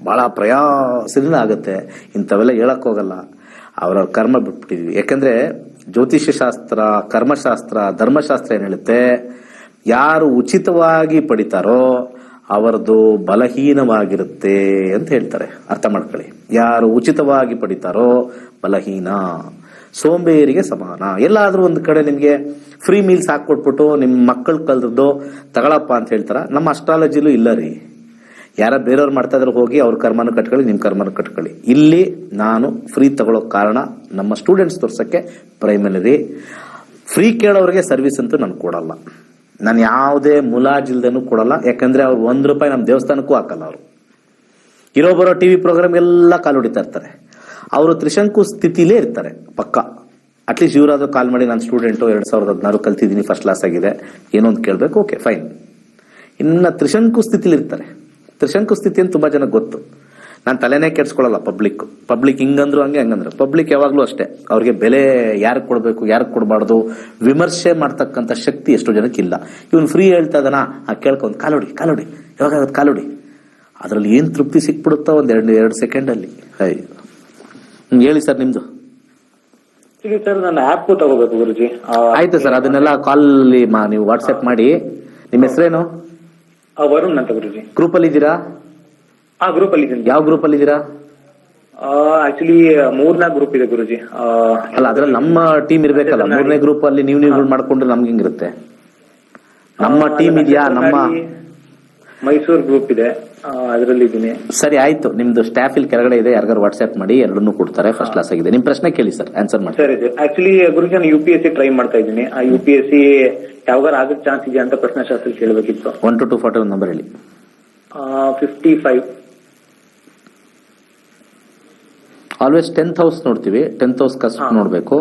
[SPEAKER 2] ಬಹಳ ಪ್ರಯಾಸದಿಂದ ಆಗುತ್ತೆ. ಇಂಥವೆಲ್ಲ ಹೇಳಕ್ ಹೋಗಲ್ಲ, ಅವ್ರವ್ರ ಕರ್ಮ ಬಿಟ್ಬಿಟ್ಟಿದ್ವಿ. ಯಾಕಂದ್ರೆ ಜ್ಯೋತಿಷ್ಯ ಶಾಸ್ತ್ರ, ಕರ್ಮಶಾಸ್ತ್ರ, ಧರ್ಮಶಾಸ್ತ್ರ ಏನ್ ಹೇಳುತ್ತೆ, ಯಾರು ಉಚಿತವಾಗಿ ಪಡಿತಾರೋ ಅವರದು ಬಲಹೀನವಾಗಿರುತ್ತೆ ಅಂತ ಹೇಳ್ತಾರೆ. ಅರ್ಥ ಮಾಡ್ಕೊಳ್ಳಿ, ಯಾರು ಉಚಿತವಾಗಿ ಪಡಿತಾರೋ ಬಲಹೀನ, ಸೋಂಬೇರಿಗೆ ಸಮಾನ. ಎಲ್ಲಾದ್ರೂ ಒಂದು ಕಡೆ ನಿಮ್ಗೆ ಫ್ರೀ ಮೀಲ್ಸ್ ಹಾಕೊಟ್ಬಿಟ್ಟು ನಿಮ್ ಮಕ್ಕಳು ಕಲ್ದದ್ದು ತಗೊಳಪ್ಪ ಅಂತ ಹೇಳ್ತಾರ. ನಮ್ಮ ಅಸ್ಟ್ರಾಲಜಿಲೂ ಇಲ್ಲ ರೀ. ಯಾರ ಬೇರೆಯವ್ರು ಮಾಡ್ತಾ ಇದ್ರೆ ಹೋಗಿ ಅವ್ರ ಕರ್ಮನ ಕಟ್ಕೊಳ್ಳಿ, ನಿಮ್ ಕರ್ಮನ ಕಟ್ಕೊಳ್ಳಿ. ಇಲ್ಲಿ ನಾನು ಫ್ರೀ ತಗೊಳ್ಳೋ ಕಾರಣ ನಮ್ಮ ಸ್ಟೂಡೆಂಟ್ಸ್ ತೋರ್ಸಕ್ಕೆ ಪ್ರೈಮರಿ. ಫ್ರೀ ಕೇಳೋರಿಗೆ ಸರ್ವಿಸ್ ಅಂತೂ ನಾನು ಕೊಡಲ್ಲ. ನಾನು ಯಾವುದೇ ಮುಲಾಜಿಲ್ದನೂ ಕೊಡಲ್ಲ. ಯಾಕಂದ್ರೆ ಅವ್ರು ₹1 ನಮ್ಮ ದೇವಸ್ಥಾನಕ್ಕೂ ಹಾಕಲ್ಲ. ಅವರು ಬರೋ ಟಿವಿ ಪ್ರೋಗ್ರಾಮ್ ಎಲ್ಲ ಕಾಲು ಹೊಡಿತಾ ಇರ್ತಾರೆ. ಅವರು ತ್ರಿಶಂಕು ಸ್ಥಿತಿಲೇ ಇರ್ತಾರೆ ಪಕ್ಕ. ಅಟ್ಲೀಸ್ಟ್ ಇವರಾದ್ರೂ ಕಾಲ್ ಮಾಡಿ ನಾನು ಸ್ಟೂಡೆಂಟು 2016 ಕಲ್ತಿದ್ದೀನಿ, ಫಸ್ಟ್ ಕ್ಲಾಸ್ ಆಗಿದೆ, ಏನೋ ಒಂದು ಕೇಳಬೇಕು, ಓಕೆ ಫೈನ್. ಇನ್ನ ತ್ರಿಶಂಕು ಸ್ಥಿತಿಲಿ ಇರ್ತಾರೆ. ತ್ರಿಶಂಕು ಸ್ಥಿತಿ ಅಂತ ತುಂಬಾ ಜನಕ್ಕೆ ಗೊತ್ತು. ನಾನು ತಲೆನೇ ಕೆಡ್ಸ್ಕೊಳ್ಳಲ್ಲ. ಪಬ್ಲಿಕ್ ಹಿಂಗಂದ್ರು ಹಂಗಂದ್ರು. ಪಬ್ಲಿಕ್ ಯಾವಾಗ್ಲೂ ಅಷ್ಟೇ, ಅವ್ರಿಗೆ ಬೆಲೆ ಯಾರಿಗೆ ಕೊಡ್ಬೇಕು ಯಾರಿಗೆ ಕೊಡಬಾರ್ದು ವಿಮರ್ಶೆ ಮಾಡ್ತಕ್ಕಂಥ ಶಕ್ತಿ ಎಷ್ಟೋ ಜನಕ್ಕೆ ಇಲ್ಲ. ಇವನು ಫ್ರೀ ಹೇಳ್ತಾ ಇದಾನ, ಕೇಳ್ಕೊಂಡು ಕಾಲೋಡಿ ಯಾವಾಗತ್ತೆ ಕಾಲೋಡಿ, ಅದ್ರಲ್ಲಿ ಏನ್ ತೃಪ್ತಿ ಸಿಕ್ಬಿಡುತ್ತೋ ಒಂದ್ 2 ಸೆಕೆಂಡ್ ಅಲ್ಲಿ. ಹೇಳಿ ಸರ್ ನಿಮ್ದು.
[SPEAKER 5] ಸರ್ ನಾನು ಆಪ್ ತಗೋಬೇಕು ಗುರುಜಿ.
[SPEAKER 2] ಆಯ್ತು ಸರ್, ಅದನ್ನೆಲ್ಲ ಕಾಲ್ ನೀವು ವಾಟ್ಸ್ಆಪ್ ಮಾಡಿ. ನಿಮ್ಮ ಹೆಸರೇನು?
[SPEAKER 5] ವರುಣ್ ಅಂತ ಗುರುಜಿ.
[SPEAKER 2] ಗ್ರೂಪ್ ಅಲ್ಲಿ ಇದ್ದೀರಾ?
[SPEAKER 5] ಗ್ರೂಪ್ ಅಲ್ಲಿ ಇದ್ದೀನಿ.
[SPEAKER 2] ಯಾವ ಗ್ರೂಪ್ ಅಲ್ಲಿ ಇದ್ದೀರಾ?
[SPEAKER 5] ಆಕ್ಚುಲಿ 3-4 ಗ್ರೂಪ್ ಇದೆ ಗುರುಜಿ.
[SPEAKER 2] ಅಲ್ಲ, ಅದ್ರಲ್ಲಿ ನಮ್ಮ ಟೀಮ್ ಇರ್ಬೇಕಲ್ಲ. 3ನೇ ಗ್ರೂಪ್ ಅಲ್ಲಿ ನೀವು ಮಾಡ್ಕೊಂಡ್ರೆ ನಮ್ಗೆ ಹೆಂಗಿರುತ್ತೆ? ನಮ್ಮ ಟೀಮ್ ಇದೆಯಾ? ನಮ್ಮ
[SPEAKER 5] ಮೈಸೂರು ಗ್ರೂಪ್ ಇದೆ, ಅದರಲ್ಲಿ ಇದ್ದೀನಿ.
[SPEAKER 2] ಸರಿ ಆಯ್ತು, ನಿಮ್ದು ಸ್ಟಾಫ್ ಇಲ್ಲಿ ಕೆಳಗಡೆ ಇದೆ, ಯಾರಿಗಾರು ವಾಟ್ಸ್ಆಪ್ ಮಾಡಿ, ಎರಡನ್ನೂ ಕೊಡ್ತಾರೆ. ಫಸ್ಟ್ ಕ್ಲಾಸ್ ಆಗಿದೆ. ನಿಮ್ ಪ್ರಶ್ನೆ ಕೇಳಿ ಸರ್, ಆನ್ಸರ್ ಮಾಡಿ.
[SPEAKER 5] ಸರಿ ಸರ್. ಆಕ್ಚುಲಿ ಗುರುಜಿ ನಾನು UPSC ಟ್ರೈ ಮಾಡ್ತಾ ಇದ್ದೀನಿ. ಆ UPSC ಯಾವಾಗ ಆಗಕ್ಕೆ ಚಾನ್ಸ್ ಇದೆ ಅಂತ ಪ್ರಶ್ನೆಶಾಸ್ತ್ರ ಕೇಳಬೇಕಿತ್ತು.
[SPEAKER 2] 1 to 241 ನಂಬರ್ ಹೇಳಿ.
[SPEAKER 5] 55.
[SPEAKER 2] ಆಲ್ವೇಸ್ 10th ಹೌಸ್ ನೋಡ್ತೀವಿ. 10th ಹೌಸ್ ಕಸ್ಪ್ ನೋಡ್ಬೇಕು.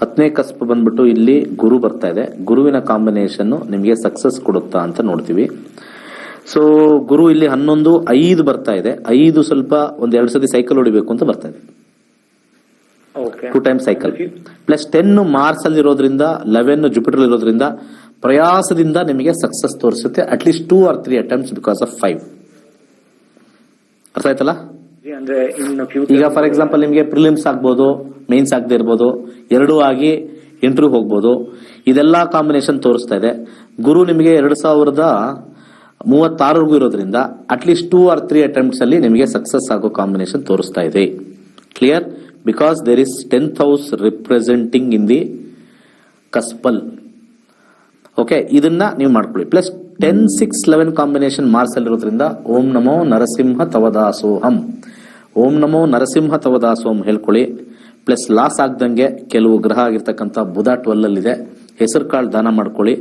[SPEAKER 2] 10ನೇ ಕಸ್ಪ್ ಬಂದ್ಬಿಟ್ಟು ಇಲ್ಲಿ ಗುರು ಬರ್ತಾ ಇದೆ. ಗುರುವಿನ ಕಾಂಬಿನೇಷನ್ ನಿಮಗೆ ಸಕ್ಸಸ್ ಕೊಡುತ್ತಾ ಅಂತ ನೋಡ್ತೀವಿ. ಸೊ ಗುರು ಇಲ್ಲಿ 11, 5 ಬರ್ತಾ ಇದೆ. 5 ಸ್ವಲ್ಪ ಒಂದ್ 2 ಸತಿ ಸೈಕಲ್ ಹೊಡಿಬೇಕು ಅಂತ ಬರ್ತಾ ಇದೆ. 2 ಟೈಮ್ ಸೈಕಲ್. ಪ್ಲಸ್ 10 ಮಾರ್ಸ್ ಅಲ್ಲಿ ಇರೋದ್ರಿಂದ, 11 ಜುಪಿಟರ್ ಇರೋದ್ರಿಂದ ಪ್ರಯಾಸದಿಂದ ನಿಮಗೆ ಸಕ್ಸಸ್ ತೋರಿಸುತ್ತೆ. At least 2 or 3 attempts because of 5. ಅರ್ಥ ಆಯ್ತಲ್ಲ? ಈಗ ಫಾರ್ ಎಕ್ಸಾಂಪಲ್ ನಿಮಗೆ ಪ್ರಿಲಿಮ್ಸ್ ಆಗ್ಬೋದು, ಮೇನ್ಸ್ ಆಗದೆ ಇರ್ಬೋದು, 2 ಆಗಿ ಇಂಟರ್ವ್ಯೂ ಹೋಗ್ಬೋದು. ಇದೆಲ್ಲಾ ಕಾಂಬಿನೇಷನ್ ತೋರಿಸ್ತಾ ಇದೆ. ಗುರು ನಿಮಗೆ 2036 ಇರೋದ್ರಿಂದ ಅಟ್ಲೀಸ್ಟ್ 2 or 3 ಅಟೆಂಪ್ಟ್ಸ್ ಅಲ್ಲಿ ನಿಮಗೆ ಸಕ್ಸಸ್ ಆಗೋ ಕಾಂಬಿನೇಷನ್ ತೋರಿಸ್ತಾ ಇದೆ. Clear? Because there is 10th house representing in the cuspal. Okay, ಇದನ್ನ ನೀವು ಮಾಡ್ಕೊಳ್ಳಿ. ಪ್ಲಸ್ 10, 6, 11 ಕಾಂಬಿನೇಷನ್ ಮಾರ್ಸ್ ಅಲ್ಲಿರೋದ್ರಿಂದ ಓಂ ನಮೋ ನರಸಿಂಹ ತವದಾಸೋಹಂ, ಓಂ ನಮೋ ನರಸಿಂಹ ತವದಾಸೋಹಂ ಹೇಳ್ಕೊಳ್ಳಿ. ಪ್ಲಸ್ ಲಾಸ್ ಆಗ್ದಂಗೆ ಕೆಲವು ಗ್ರಹ ಆಗಿರ್ತಕ್ಕಂಥ ಬುಧ 12 ಅಲ್ಲಿದೆ, ಹೆಸರು ಕಾಳು ದಾನ ಮಾಡ್ಕೊಳ್ಳಿ.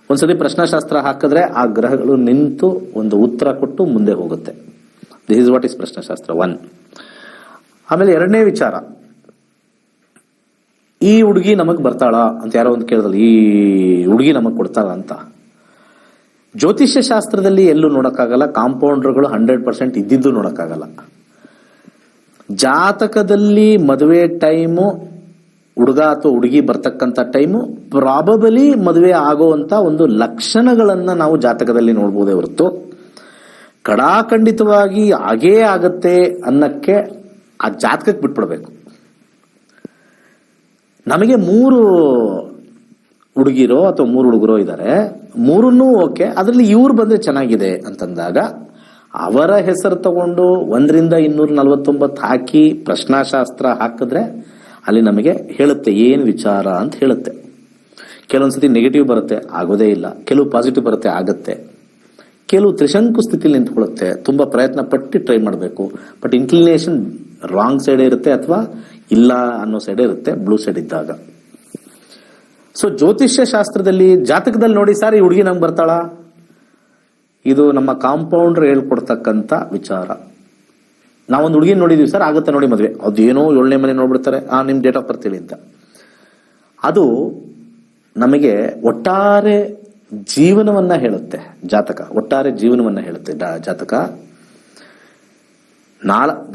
[SPEAKER 2] ಒಂದ್ಸತಿ ಪ್ರಶ್ನಾಶಾಸ್ತ್ರ ಹಾಕಿದ್ರೆ ಆ ಗ್ರಹಗಳು ನಿಂತು ಒಂದು ಉತ್ತರ ಕೊಟ್ಟು ಮುಂದೆ ಹೋಗುತ್ತೆ. ದಿಸ್ ಇಸ್ ವಾಟ್ ಇಸ್ ಪ್ರಶ್ನಾಶಾಸ್ತ್ರ 1. ಆಮೇಲೆ ಎರಡನೇ ವಿಚಾರ, ಈ ಹುಡುಗಿ ನಮಗ್ ಬರ್ತಾಳ ಅಂತ ಯಾರೋ ಒಂದು ಕೇಳಿದ್ರು, ಈ ಹುಡುಗಿ ನಮಗ್ ಕೊಡ್ತಾಳ ಅಂತ. ಜ್ಯೋತಿಷ್ಯ ಶಾಸ್ತ್ರದಲ್ಲಿ ಎಲ್ಲೂ ನೋಡಕ್ಕಾಗಲ್ಲ, ಕಾಂಪೌಂಡರ್ಗಳು 100% ಇದ್ದಿದ್ದು ನೋಡಕ್ಕಾಗಲ್ಲ. ಜಾತಕದಲ್ಲಿ ಮದುವೆ ಟೈಮು, ಹುಡುಗ ಅಥವಾ ಹುಡುಗಿ ಬರ್ತಕ್ಕಂಥ ಟೈಮು, ಪ್ರಾಬಬಲಿ ಮದುವೆ ಆಗುವಂತ ಒಂದು ಲಕ್ಷಣಗಳನ್ನ ನಾವು ಜಾತಕದಲ್ಲಿ ನೋಡ್ಬೋದೇ ಹೊರತು ಕಡಾಖಂಡಿತವಾಗಿ ಹಾಗೇ ಆಗತ್ತೆ ಅನ್ನಕ್ಕೆ ಆ ಜಾತಕಕ್ಕೆ ಬಿಟ್ಬಿಡ್ಬೇಕು. ನಮಗೆ 3 ಹುಡುಗಿರೋ ಅಥವಾ 3 ಹುಡುಗರೋ ಇದ್ದಾರೆ, 3 ಓಕೆ, ಅದರಲ್ಲಿ ಇವ್ರು ಬಂದ್ರೆ ಚೆನ್ನಾಗಿದೆ ಅಂತಂದಾಗ ಅವರ ಹೆಸರು ತಗೊಂಡು 1 ರಿಂದ 249 ಹಾಕಿ ಪ್ರಶ್ನಾಶಾಸ್ತ್ರ ಹಾಕಿದ್ರೆ ಅಲ್ಲಿ ನಮಗೆ ಹೇಳುತ್ತೆ ಏನ್ ವಿಚಾರ ಅಂತ ಹೇಳುತ್ತೆ. ಕೆಲವೊಂದ್ಸತಿ ನೆಗೆಟಿವ್ ಬರುತ್ತೆ, ಆಗೋದೇ ಇಲ್ಲ. ಕೆಲವು ಪಾಸಿಟಿವ್ ಬರುತ್ತೆ, ಆಗತ್ತೆ. ಕೆಲವು ತ್ರಿಶಂಕು ಸ್ಥಿತಿಲಿ ನಿಂತ್ಕೊಳ್ಳುತ್ತೆ, ತುಂಬಾ ಪ್ರಯತ್ನ ಪಟ್ಟು ಟ್ರೈ ಮಾಡಬೇಕು, ಬಟ್ ಇನ್ಕ್ಲಿನೇಷನ್ ರಾಂಗ್ ಸೈಡ್ ಇರುತ್ತೆ ಅಥವಾ ಇಲ್ಲ ಅನ್ನೋ ಸೈಡ್ ಇರುತ್ತೆ, ಬ್ಲೂ ಸೈಡ್ ಇದ್ದಾಗ. ಸೊ ಜ್ಯೋತಿಷ್ಯ ಶಾಸ್ತ್ರದಲ್ಲಿ ಜಾತಕದಲ್ಲಿ ನೋಡಿ, ಸರ್ ಈ ಹುಡುಗಿ ನಮ್ಗೆ ಬರ್ತಾಳ, ಇದು ನಮ್ಮ ಕಾಂಪೌಂಡರ್ ಹೇಳ್ಕೊಡ್ತಕ್ಕಂಥ ವಿಚಾರ. ನಾವೊಂದು ಹುಡುಗಿ ನೋಡಿದೀವಿ ಸರ್, ಆಗುತ್ತೆ ನೋಡಿ ಮದುವೆ, ಅದೇನೋ 7ನೇ ಮನೆ ನೋಡ್ಬಿಡ್ತಾರೆ, ನಿಮ್ ಡೇಟ್ ಆಫ್ ಬರ್ತ್ ಹೇಳಿ ಅಂತ. ಅದು ನಮಗೆ ಒಟ್ಟಾರೆ ಜೀವನವನ್ನ ಹೇಳುತ್ತೆ ಜಾತಕ, ಒಟ್ಟಾರೆ ಜೀವನವನ್ನ ಹೇಳುತ್ತೆ ಜಾತಕ.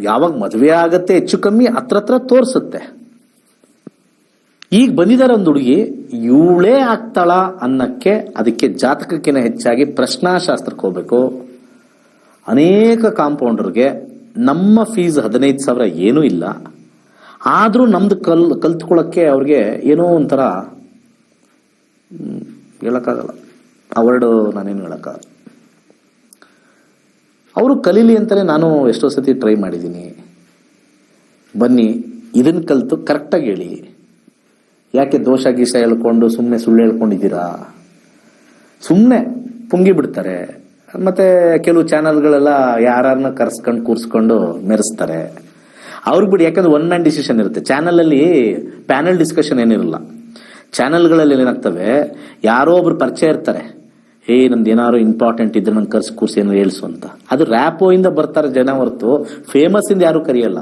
[SPEAKER 2] ಯಾವಾಗ ಮದುವೆ ಆಗತ್ತೆ ಹೆಚ್ಚು ಕಮ್ಮಿ ಹತ್ರ ತೋರಿಸುತ್ತೆ. ಈಗ ಬಂದಿದ್ದಾರೆ ಒಂದು ಹುಡುಗಿ, ಇವಳೇ ಆಗ್ತಾಳ ಅನ್ನಕ್ಕೆ ಅದಕ್ಕೆ ಜಾತಕಕ್ಕಿಂತ ಹೆಚ್ಚಾಗಿ ಪ್ರಶ್ನಾಶಾಸ್ತ್ರಕ್ಕೆ ಹೋಗ್ಬೇಕು. ಅನೇಕ ಕಾಂಪೌಂಡರ್ಗೆ ನಮ್ಮ ಫೀಸ್ 15,000 ಏನೂ ಇಲ್ಲ, ಆದ್ರೂ ನಮ್ದು ಕಲ್ತ್ಕೊಳ್ಳಕ್ಕೆ ಅವ್ರಿಗೆ ಏನೋ ಒಂಥರ ಹೇಳಕ್ಕಾಗಲ್ಲ, ಆ ವರ್ಡ್ ನಾನೇನು ಹೇಳಕ್ಕಾಗಲ್ಲ. ಅವರು ಕಲೀಲಿ ಅಂತಾನೆ ನಾನು ಎಷ್ಟೋ ಸತಿ ಟ್ರೈ ಮಾಡಿದ್ದೀನಿ. ಬನ್ನಿ ಇದನ್ನ ಕಲ್ತು ಕರೆಕ್ಟಾಗಿ ಹೇಳಿ, ಯಾಕೆ ದೋಷ ಗೀಷ ಹೇಳ್ಕೊಂಡು ಸುಮ್ಮನೆ ಸುಳ್ಳು ಹೇಳ್ಕೊಂಡಿದ್ದೀರಾ? ಸುಮ್ಮನೆ ಪುಂಗಿ ಬಿಡ್ತಾರೆ. ಮತ್ತೆ ಕೆಲವು ಚಾನಲ್ಗಳೆಲ್ಲ ಯಾರನ್ನ ಕರ್ಸ್ಕೊಂಡು ಕೂರಿಸ್ಕೊಂಡು ಮೆರೆಸ್ತಾರೆ. ಅವ್ರಿಗೆ ಬಿಡಿ, ಯಾಕಂದ್ರೆ 1 ಮ್ಯಾನ್ ಡಿಸಿಷನ್ ಇರುತ್ತೆ. ಚಾನಲ್ ಅಲ್ಲಿ ಪ್ಯಾನಲ್ ಡಿಸ್ಕಷನ್ ಏನಿರಲ್ಲ. ಚಾನಲ್ಗಳಲ್ಲಿ ಏನಾಗ್ತವೆ, ಯಾರೋ ಒಬ್ರು ಪರಿಚಯ ಇರ್ತಾರೆ, ನಮ್ದು ಏನಾದ್ರು ಇಂಪಾರ್ಟೆಂಟ್ ಇದ್ರೆ ನಂಗೆ ಕೂರ್ಸಿ ಏನಾರು ಹೇಳ್ಸು ಅಂತ. ಅದು ರ್ಯಾಪೋ ಇಂದ ಬರ್ತಾರೆ ಜನ ಹೊರತು ಫೇಮಸ್ ಇಂದ ಯಾರು ಕರೆಯಲ್ಲ.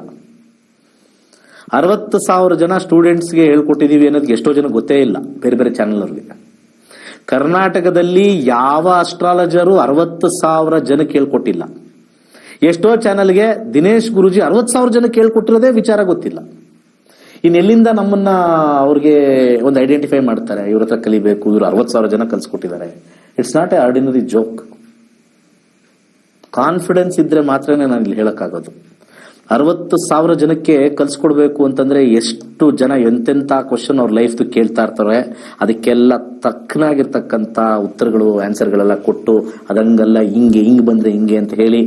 [SPEAKER 2] 60,000 ಜನ ಸ್ಟೂಡೆಂಟ್ಸ್ಗೆ ಹೇಳ್ಕೊಟ್ಟಿದೀವಿ ಅನ್ನೋದಕ್ಕೆ ಎಷ್ಟೋ ಜನ ಗೊತ್ತೇ ಇಲ್ಲ ಬೇರೆ ಬೇರೆ ಚಾನಲ್ ಅವ್ರಿಗೆ. ಕರ್ನಾಟಕದಲ್ಲಿ ಯಾವ ಅಸ್ಟ್ರಾಲಜರು 60,000 ಜನಕ್ಕೆ ಹೇಳ್ಕೊಟ್ಟಿಲ್ಲ. ಎಷ್ಟೋ ಚಾನಲ್ಗೆ ದಿನೇಶ್ ಗುರುಜಿ 60,000 ಜನಕ್ಕೆ ಹೇಳ್ಕೊಟ್ಟಿರೋದೇ ವಿಚಾರ ಗೊತ್ತಿಲ್ಲ. ಇನ್ನೆಲ್ಲಿಂದ ನಮ್ಮನ್ನ ಅವ್ರಿಗೆ ಒಂದು ಐಡೆಂಟಿಫೈ ಮಾಡ್ತಾರೆ, ಇವ್ರ ಹತ್ರ ಕಲಿಬೇಕು, ಇವ್ರು 60,000 ಜನ ಕಲ್ಸ್ಕೊಟ್ಟಿದ್ದಾರೆ. It's not a ordinary joke. Confidence ಇದ್ರೆ ಮಾತ್ರನೇ ನಾನು ಇಲ್ಲಿ ಹೇಳಕ್ಕಾಗೋದು. 60,000 ಜನಕ್ಕೆ ಕಲ್ಸ್ಕೊಡ್ಬೇಕು ಅಂತಂದ್ರೆ ಎಷ್ಟು ಜನ ಎಂತೆಂತ ಕ್ವಶನ್ ಅವ್ರ ಲೈಫ್ ಕೇಳ್ತಾ ಇರ್ತಾರೆ, ಅದಕ್ಕೆಲ್ಲ ತಕ್ಕನಾಗಿರ್ತಕ್ಕಂಥ ಉತ್ತರಗಳು ಆನ್ಸರ್ಗಳೆಲ್ಲ ಕೊಟ್ಟು ಅದಂಗಲ್ಲ ಹಿಂಗ್ ಬಂದ್ರೆ ಹಿಂಗೆ ಅಂತ ಹೇಳಿ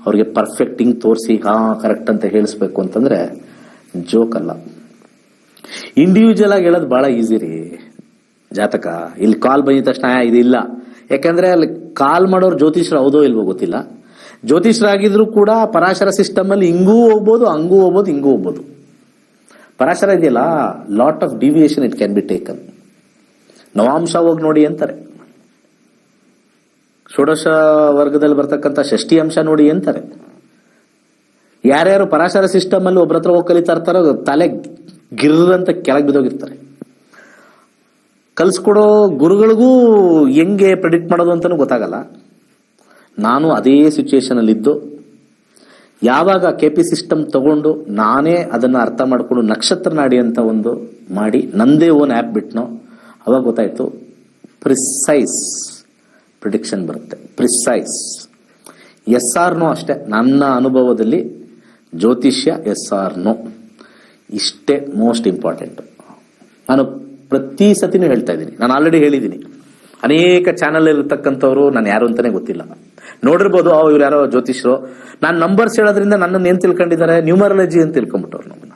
[SPEAKER 2] ಅವ್ರಿಗೆ ಪರ್ಫೆಕ್ಟ್ ಹಿಂಗ್ ತೋರಿಸಿ ಕರೆಕ್ಟ್ ಅಂತ ಹೇಳಿಸ್ಬೇಕು ಅಂತಂದ್ರೆ ಜೋಕ್ ಅಲ್ಲ. ಇಂಡಿವಿಜುವಲ್ ಆಗಿ ಹೇಳೋದು ಬಹಳ ಈಸಿ ರೀ ಜಾತಕ. ಇಲ್ಲಿ ಕಾಲ್ ಬಂದಿದ ತಕ್ಷಣ ಇದಿಲ್ಲ, ಯಾಕಂದ್ರೆ ಅಲ್ಲಿ ಕಾಲ್ ಮಾಡೋರು ಜ್ಯೋತಿಷ್ಯರು ಹೌದೋ ಇಲ್ವೋ ಗೊತ್ತಿಲ್ಲ. ಜ್ಯೋತಿಷ್ಯರಾಗಿದ್ರು ಕೂಡ ಪರಾಶರ ಸಿಸ್ಟಮ್ ಅಲ್ಲಿ ಹಿಂಗೂ ಹೋಗ್ಬೋದು, ಹಂಗೂ ಹೋಗ್ಬೋದು, ಹಿಂಗೂ ಹೋಗ್ಬೋದು. ಪರಾಶರ ಇದೆಯಲ್ಲ, lot of deviation it can be taken. ನವಾಂಶ ಹೋಗಿ ನೋಡಿ ಅಂತಾರೆ, ಷೋಡಶ ವರ್ಗದಲ್ಲಿ ಬರ್ತಕ್ಕಂಥ ಷಷ್ಠಿ ಅಂಶ ನೋಡಿ ಅಂತಾರೆ. ಯಾರ್ಯಾರು ಪರಾಶರ ಸಿಸ್ಟಮ್ ಅಲ್ಲಿ ಒಬ್ರ ಹತ್ರ ಹೋಗಿ ಕಲಿತಾ ಇರ್ತಾರೋ ತಲೆ ಗಿರ್ರಂತ ಕೆಳಗೆ ಬಿದ್ದೋಗಿರ್ತಾರೆ. ಕಲ್ಸ್ಕೊಡೋ ಗುರುಗಳಿಗೂ ಹೆಂಗೆ ಪ್ರೆಡಿಕ್ಟ್ ಮಾಡೋದು ಅಂತಾನೂ ಗೊತ್ತಾಗಲ್ಲ. ನಾನು ಅದೇ ಸಿಚುಯೇಷನ್ ಅಲ್ಲಿ ಇದ್ದು ಯಾವಾಗ KP ಸಿಸ್ಟಮ್ ತಗೊಂಡು ನಾನೇ ಅದನ್ನ ಅರ್ಥ ಮಾಡ್ಕೊಂಡು ನಕ್ಷತ್ರ ನಾಡಿ ಅಂತ ಒಂದು ಮಾಡಿ ನಂದೇ ಓನ್ ಆ್ಯಪ್ ಬಿಟ್ನೋ ಅವಾಗ ಗೊತ್ತಾಯ್ತು ಪ್ರಿಸೈಸ್ ಪ್ರಿಡಿಕ್ಷನ್ ಬರುತ್ತೆ. ಪ್ರಿಸೈಸ್ ಎಸ್ ಆರ್ ನೋ ಅಷ್ಟೇ. ನನ್ನ ಅನುಭವದಲ್ಲಿ ಜ್ಯೋತಿಷ್ಯ ಎಸ್ ಆರ್ ನೋ ಇಷ್ಟೇ ಮೋಸ್ಟ್ ಇಂಪಾರ್ಟೆಂಟ್. ನಾನು ಪ್ರತಿ ಸತಿನೂ ಹೇಳ್ತಾ ಇದ್ದೀನಿ, ನಾನು ಆಲ್ರೆಡಿ ಹೇಳಿದ್ದೀನಿ. ಅನೇಕ ಚಾನಲ್ ಇರತಕ್ಕಂಥವ್ರು ನಾನು ಯಾರು ಅಂತಾನೆ ಗೊತ್ತಿಲ್ಲ, ನೋಡಿರ್ಬೋದು ಇವ್ರು ಯಾರೋ ಜ್ಯೋತಿಷ್ಯರು. ನಾನು ನಂಬರ್ಸ್ ಹೇಳೋದ್ರಿಂದ ನನ್ನನ್ನು ಏನ್ ತಿಳ್ಕೊಂಡಿದ್ದಾರೆ, ನ್ಯೂಮರಾಲಜಿ ಅಂತ ತಿಳ್ಕೊಂಡ್ಬಿಟ್ಟವ್ರು ನಮ್ಮನ್ನ.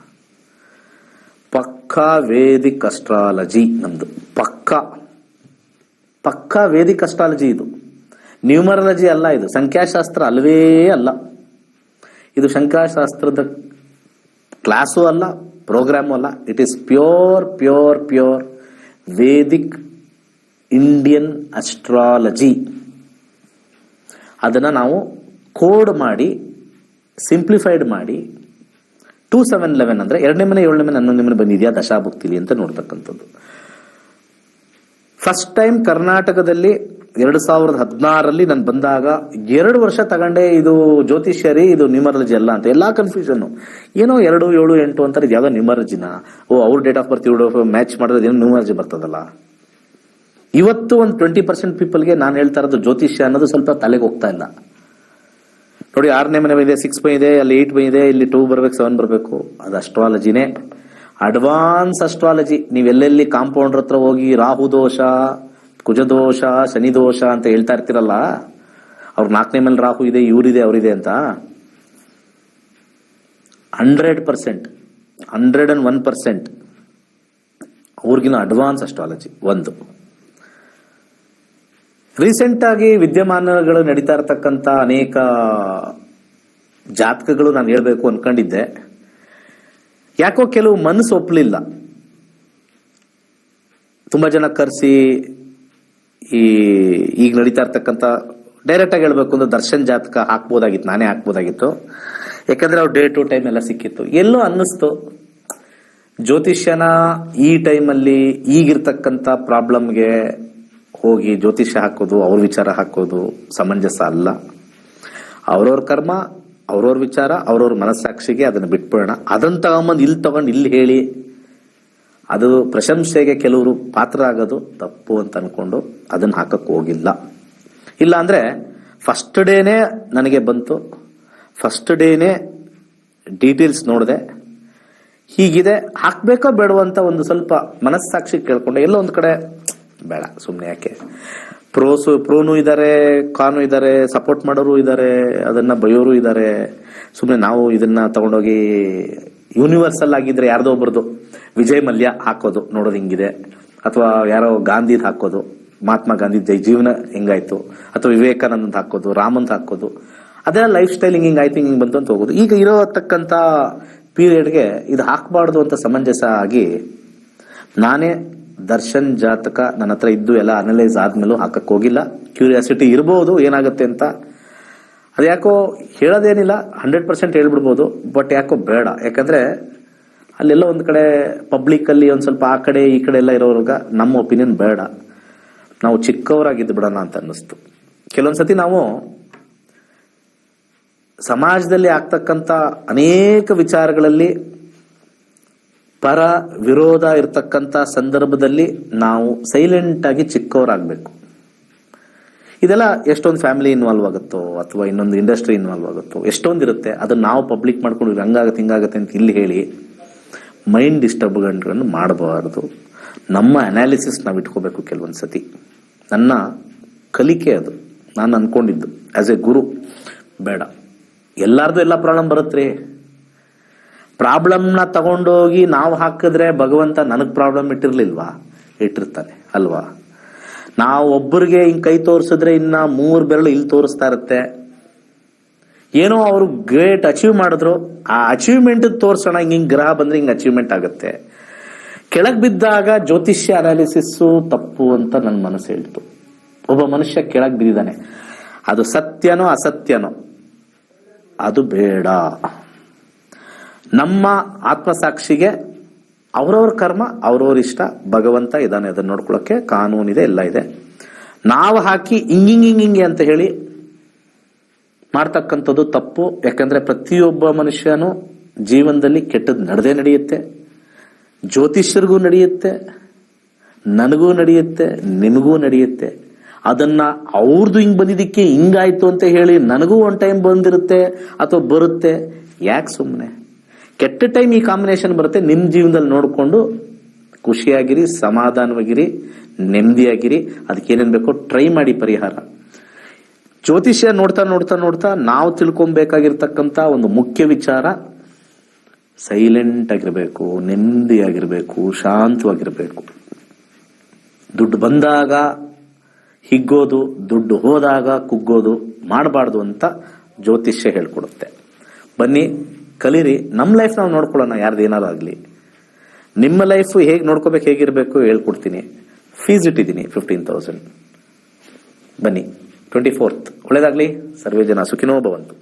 [SPEAKER 2] ಪಕ್ಕಾ ವೇದಿಕ್ ಅಸ್ಟ್ರಾಲಜಿ ನಮ್ದು, ಪಕ್ಕಾ ವೇದಿಕ್ ಅಸ್ಟ್ರಾಲಜಿ ಇದು. ನ್ಯೂಮರಾಲಜಿ ಅಲ್ಲ, ಇದು ಸಂಖ್ಯಾಶಾಸ್ತ್ರ ಅಲ್ವೇ ಅಲ್ಲ. ಇದು ಸಂಖ್ಯಾಶಾಸ್ತ್ರದ ಕ್ಲಾಸು ಅಲ್ಲ, ಪ್ರೋಗ್ರಾಮು ಅಲ್ಲ. It is pure Vedic Indian astrology. ಅದನ್ನ ನಾವು ಕೋಡ್ ಮಾಡಿ ಸಿಂಪ್ಲಿಫೈಡ್ ಮಾಡಿ 2711 ಅಂದ್ರೆ 2ನೇ ಮನೆ 7ನೇ ಮನೆ 11ನೇ ಮನೆ ಬಂದಿದೆಯಾ ದಶಾಭುಕ್ತಿಲಿ ಅಂತ ನೋಡ್ತಕ್ಕಂಥದ್ದು. ಫಸ್ಟ್ ಟೈಮ್ ಕರ್ನಾಟಕದಲ್ಲಿ 2016ರಲ್ಲಿ ನಾನು ಬಂದಾಗ 2 ವರ್ಷ ತಗೊಂಡೆ. ಇದು ಜ್ಯೋತಿಷ್ಯರಿ, ಇದು ನ್ಯೂಮರಾಲಜಿ ಅಲ್ಲ ಅಂತ ಎಲ್ಲಾ ಕನ್ಫ್ಯೂಷನ್. ಏನೋ 2, 7, 8 ಅಂತಾರೆ, ಇದು ಯಾವ್ದೋ ನ್ಯೂಮರಾಲಜಿನ? ಅವ್ರ ಡೇಟ್ ಆಫ್ ಬರ್ತ್ ಇವ್ರ ಮ್ಯಾಚ್ ಮಾಡಿದ್ರೆ ಏನೋ ನ್ಯೂಮರಾಲಜಿ ಬರ್ತದಲ್ಲ. ಇವತ್ತು ಒಂದು 20% ಪೀಪಲ್ಗೆ ನಾನು ಹೇಳ್ತಾ ಇರೋದು ಜ್ಯೋತಿಷ್ಯ ಅನ್ನೋದು ಸ್ವಲ್ಪ ತಲೆಗೆ ಹೋಗ್ತಾ ಇಲ್ಲ. ನೋಡಿ, 6ನೇ ಮನೆ ಇದೆ, 6 ಬಂದಿದೆ, ಅಲ್ಲಿ 8 ಬಂದಿದೆ, ಇಲ್ಲಿ 2 ಬರ್ಬೇಕು, 7 ಬರ್ಬೇಕು. ಅದು ಅಸ್ಟ್ರಾಲಜಿನೇ, ಅಡ್ವಾನ್ಸ್ ಅಸ್ಟ್ರಾಲಜಿ. ನೀವೆಲ್ಲೆಲ್ಲಿ ಕಾಂಪೌಂಡರ್ ಹತ್ರ ಹೋಗಿ ರಾಹು ದೋಷ, ಕುಜದೋಷ, ಶನಿ ದೋಷ ಅಂತ ಹೇಳ್ತಾ ಇರ್ತೀರಲ್ಲ, ಅವ್ರ 4ನೇ ಮೇಲೆ ರಾಹು ಇದೆ, ಇವರಿದೆ, ಅವರಿದೆ ಅಂತ 100%, 101% ಅವ್ರಿಗಿನ ಅಡ್ವಾನ್ಸ್ ಅಸ್ಟ್ರಾಲಜಿ. ಒಂದು ರೀಸೆಂಟ್ ಆಗಿ ವಿದ್ಯಮಾನಗಳು ನಡೀತಾ ಇರತಕ್ಕಂತ ಅನೇಕ ಜಾತಕಗಳು ನಾನು ಹೇಳ್ಬೇಕು ಅನ್ಕೊಂಡಿದ್ದೆ. ಯಾಕೋ ಕೆಲವು ಮನಸ್ಸು ಒಪ್ಪಲಿಲ್ಲ. ತುಂಬಾ ಜನ ಕರೆಸಿ ಈಗ ನಡೀತಾ ಇರ್ತಕ್ಕಂಥ ಡೈರೆಕ್ಟ್ ಆಗಿ ಹೇಳ್ಬೇಕು ಅಂದ್ರೆ ದರ್ಶನ್ ಜಾತಕ ಹಾಕ್ಬೋದಾಗಿತ್ತು, ನಾನೇ ಹಾಕ್ಬೋದಾಗಿತ್ತು. ಯಾಕಂದ್ರೆ ಅವ್ರು ಡೇ ಟು ಟೈಮ್ ಎಲ್ಲ ಸಿಕ್ಕಿತ್ತು. ಎಲ್ಲೋ ಅನ್ನಿಸ್ತು ಜ್ಯೋತಿಷ್ಯನ ಈ ಟೈಮಲ್ಲಿ ಈಗಿರ್ತಕ್ಕಂಥ ಪ್ರಾಬ್ಲಮ್ಗೆ ಹೋಗಿ ಜ್ಯೋತಿಷ್ಯ ಹಾಕೋದು, ಅವ್ರ ವಿಚಾರ ಹಾಕೋದು ಸಮಂಜಸ ಅಲ್ಲ. ಅವ್ರವ್ರ ಕರ್ಮ, ಅವ್ರವ್ರ ವಿಚಾರ, ಅವ್ರವ್ರ ಮನಸ್ಸಾಕ್ಷಿಗೆ ಅದನ್ನು ಬಿಟ್ಬಿಡೋಣ. ಅದನ್ನ ತಗೊಂಬಂದು ಇಲ್ಲಿ ಹೇಳಿ ಅದು ಪ್ರಶಂಸೆಗೆ ಕೆಲವರು ಪಾತ್ರ ಆಗೋದು ತಪ್ಪು ಅಂತ ಅನ್ಕೊಂಡು ಅದನ್ನ ಹಾಕಕ್ ಹೋಗಿಲ್ಲ. ಇಲ್ಲ ಅಂದ್ರೆ ಫಸ್ಟ್ ಡೇನೆ ನನಗೆ ಬಂತು, ಫಸ್ಟ್ ಡೇನೆ ಡೀಟೇಲ್ಸ್ ನೋಡಿದೆ, ಹೀಗಿದೆ ಹಾಕ್ಬೇಕೋ ಬೇಡವೋ ಅಂತ ಒಂದು ಸ್ವಲ್ಪ ಮನಸ್ಸಾಕ್ಷಿ ಕೇಳ್ಕೊಂಡೆ. ಎಲ್ಲೋ ಒಂದ್ ಕಡೆ ಬೇಡ ಸುಮ್ನೆ ಯಾಕೆ, ಪ್ರೋನು ಇದ್ದಾರೆ, ಕಾನು ಇದ್ದಾರೆ, ಸಪೋರ್ಟ್ ಮಾಡೋರು ಇದ್ದಾರೆ, ಅದನ್ನ ಬಯೋರು ಇದ್ದಾರೆ. ಸುಮ್ನೆ ನಾವು ಇದನ್ನ ತಗೊಂಡೋಗಿ ಯೂನಿವರ್ಸಲ್ ಆಗಿದ್ರೆ ಯಾರ್ದೋ ಒಬ್ರದ್ದು ವಿಜಯ್ ಮಲ್ಯ ಹಾಕೋದು ನೋಡೋದು ಹಿಂಗಿದೆ, ಅಥವಾ ಯಾರೋ ಗಾಂಧಿದ್ ಹಾಕೋದು, ಮಹಾತ್ಮ ಗಾಂಧಿ ಜೀವನ ಹೆಂಗಾಯ್ತು, ಅಥವಾ ವಿವೇಕಾನಂದ್ ಹಾಕೋದು, ರಾಮಂದ್ ಹಾಕೋದು, ಅದೆಲ್ಲ ಲೈಫ್ ಸ್ಟೈಲ್ ಹಿಂಗಾಯ್ತು, ಹಿಂಗ್ ಬಂತು ಅಂತ ಹೋಗೋದು. ಈಗ ಇರೋತಕ್ಕಂತ ಪೀರಿಯಡ್ಗೆ ಇದು ಹಾಕಬಾರ್ದು ಅಂತ ಸಮಂಜಸ ಆಗಿ ನಾನೇ ದರ್ಶನ್ ಜಾತಕ ನನ್ನ ಹತ್ರ ಇದ್ದು ಎಲ್ಲ ಅನಲೈಸ್ ಆದ್ಮೇಲೂ ಹಾಕಕ್ ಹೋಗಿಲ್ಲ. ಕ್ಯೂರಿಯಾಸಿಟಿ ಇರಬಹುದು ಏನಾಗುತ್ತೆ ಅಂತ. ಅದ್ಯಾಕೋ ಹೇಳೋದೇನಿಲ್ಲ, 100% ಹೇಳ್ಬಿಡ್ಬೋದು, ಬಟ್ ಯಾಕೋ ಬೇಡ. ಯಾಕಂದ್ರೆ ಅಲ್ಲೆಲ್ಲ ಒಂದ್ ಕಡೆ ಪಬ್ಲಿಕ್ ಅಲ್ಲಿ ಒಂದ್ ಸ್ವಲ್ಪ ಆ ಕಡೆ ಈ ಕಡೆ ಎಲ್ಲ ಇರೋರ್ಗ ನಮ್ಮ ಒಪಿನಿಯನ್ ಬೇಡ, ನಾವು ಚಿಕ್ಕವರಾಗಿದ್ದು ಬಿಡೋಣ ಅಂತ ಅನ್ನಿಸ್ತು. ಕೆಲವೊಂದ್ಸತಿ ನಾವು ಸಮಾಜದಲ್ಲಿ ಆಗ್ತಕ್ಕಂತ ಅನೇಕ ವಿಚಾರಗಳಲ್ಲಿ ಪರ ವಿರೋಧ ಇರತಕ್ಕಂತ ಸಂದರ್ಭದಲ್ಲಿ ನಾವು ಸೈಲೆಂಟ್ ಆಗಿ ಚಿಕ್ಕವರಾಗಬೇಕು. ಇದೆಲ್ಲ ಎಷ್ಟೊಂದು ಫ್ಯಾಮಿಲಿ ಇನ್ವಾಲ್ವ್ ಆಗುತ್ತೋ ಅಥವಾ ಇನ್ನೊಂದು ಇಂಡಸ್ಟ್ರಿ ಇನ್ವಾಲ್ವ್ ಆಗುತ್ತೋ ಎಷ್ಟೊಂದಿರುತ್ತೆ. ಅದನ್ನ ನಾವು ಪಬ್ಲಿಕ್ ಮಾಡ್ಕೊಂಡು ಹಂಗಾಗತ್ತೆ ಹಿಂಗಾಗತ್ತೆ ಅಂತ ಇಲ್ಲಿ ಹೇಳಿ ಮೈಂಡ್ ಡಿಸ್ಟರ್ಬ್ಗಳನ್ನು ಮಾಡಬಾರದು. ನಮ್ಮ ಅನಾಲಿಸಿಸ್ ನಾವು ಇಟ್ಕೋಬೇಕು. ಕೆಲವೊಂದ್ಸತಿ ನನ್ನ ಕಲಿಕೆ ಅದು, ನಾನು ಅನ್ಕೊಂಡಿದ್ದು ಆಸ್ ಎ ಗುರು. ಬೇಡ, ಎಲ್ಲಾರ್ದು ಎಲ್ಲ ಪ್ರಾಬ್ಲಮ್ ಬರುತ್ತೆ. ಪ್ರಾಬ್ಲಮ್ನ ತಗೊಂಡೋಗಿ ನಾವು ಹಾಕಿದ್ರೆ ಭಗವಂತ ನನಗ್ ಪ್ರಾಬ್ಲಮ್ ಇಟ್ಟಿರ್ಲಿಲ್ವಾ? ಇಟ್ಟಿರ್ತಾನೆ ಅಲ್ವಾ? ನಾವು ಒಬ್ಬರಿಗೆ ಹಿಂಗ್ ಕೈ ತೋರಿಸಿದ್ರೆ ಇನ್ನ 3 ಬೆರಳು ಇಲ್ಲಿ ತೋರಿಸ್ತಾ ಇರುತ್ತೆ. ಏನೋ ಅವರು ಗ್ರೇಟ್ ಅಚೀವ್ ಮಾಡಿದ್ರು, ಆ ಅಚೀವ್ಮೆಂಟ್ ತೋರ್ಸೋಣ, ಹಿಂಗ್ ಗ್ರಹ ಬಂದ್ರೆ ಹಿಂಗ್ ಅಚೀವ್ಮೆಂಟ್ ಆಗುತ್ತೆ. ಕೆಳಗ್ ಬಿದ್ದಾಗ ಜ್ಯೋತಿಷ್ಯ ಅನಾಲಿಸಿಸ್ ತಪ್ಪು ಅಂತ ನನ್ನ ಮನಸ್ಸು ಹೇಳ್ತು. ಒಬ್ಬ ಮನುಷ್ಯ ಕೆಳಗ್ ಬಿದ್ದಿದ್ದಾನೆ, ಅದು ಸತ್ಯನೋ ಅಸತ್ಯನೋ ಅದು ಬೇಡ. ನಮ್ಮ ಆತ್ಮಸಾಕ್ಷಿಗೆ ಅವ್ರವ್ರ ಕರ್ಮ, ಅವ್ರವ್ರ ಇಷ್ಟ, ಭಗವಂತ ಇದಾನೆ, ಅದನ್ನ ನೋಡ್ಕೊಳಕ್ಕೆ ಕಾನೂನಿದೆ, ಎಲ್ಲ ಇದೆ. ನಾವು ಹಾಕಿ ಹಿಂಗಿಂಗೆ ಅಂತ ಹೇಳಿ ಮಾಡ್ತಕ್ಕಂಥದ್ದು ತಪ್ಪು. ಯಾಕಂದ್ರೆ ಪ್ರತಿಯೊಬ್ಬ ಮನುಷ್ಯನು ಜೀವನದಲ್ಲಿ ಕೆಟ್ಟದ್ದು ನಡೆಯುತ್ತೆ. ಜ್ಯೋತಿಷ್ಯರಿಗೂ ನಡೆಯುತ್ತೆ, ನನಗೂ ನಡೆಯುತ್ತೆ, ನಿಮಗೂ ನಡೆಯುತ್ತೆ. ಅದನ್ನ ಅವ್ರದ್ದು ಹಿಂಗ್ ಬಂದಿದ್ದಕ್ಕೆ ಹಿಂಗಾಯ್ತು ಅಂತ ಹೇಳಿ ನನಗೂ ಒಂದ್ ಟೈಮ್ ಬಂದಿರುತ್ತೆ ಅಥವಾ ಬರುತ್ತೆ. ಯಾಕೆ ಸುಮ್ಮನೆ ಕೆಟ್ಟ ಟೈಮ್ ಈ ಕಾಂಬಿನೇಷನ್ ಬರುತ್ತೆ. ನಿಮ್ ಜೀವನದಲ್ಲಿ ನೋಡ್ಕೊಂಡು ಖುಷಿಯಾಗಿರಿ, ಸಮಾಧಾನವಾಗಿರಿ, ನೆಮ್ಮದಿಯಾಗಿರಿ. ಅದಕ್ಕೆ ಏನೇನ್ ಬೇಕೋ ಟ್ರೈ ಮಾಡಿ ಪರಿಹಾರ. ಜ್ಯೋತಿಷ್ಯ ನೋಡ್ತಾ ನೋಡ್ತಾ ನೋಡ್ತಾ ನಾವು ತಿಳ್ಕೊಬೇಕಾಗಿರ್ತಕ್ಕಂಥ ಒಂದು ಮುಖ್ಯ ವಿಚಾರ, ಸೈಲೆಂಟ್ ಆಗಿರ್ಬೇಕು, ನೆಮ್ಮದಿಯಾಗಿರ್ಬೇಕು, ಶಾಂತವಾಗಿರ್ಬೇಕು. ದುಡ್ಡು ಬಂದಾಗ ಹಿಗ್ಗೋದು, ದುಡ್ಡು ಹೋದಾಗ ಕುಗ್ಗೋದು ಮಾಡಬಾರ್ದು ಅಂತ ಜ್ಯೋತಿಷ್ಯ ಹೇಳ್ಕೊಡುತ್ತೆ. ಬನ್ನಿ ಕಲೀರಿ. ನಮ್ಮ ಲೈಫ್ ನಾವು ನೋಡ್ಕೊಳ್ಳೋಣ, ಯಾರ್ದು ಏನಾದ್ರು ಆಗ್ಲಿ. ನಿಮ್ಮ ಲೈಫ್ ಹೇಗೆ ನೋಡ್ಕೋಬೇಕು, ಹೇಗಿರ್ಬೇಕು ಹೇಳ್ಕೊಡ್ತೀನಿ. ಫೀಸ್ ಇಟ್ಟಿದ್ದೀನಿ 15,000. ಬನ್ನಿ 24th. ಒಳ್ಳೇದಾಗ್ಲಿ. ಸರ್ವೇ ಜನ ಸುಖಿನೋ ಭವಂತು.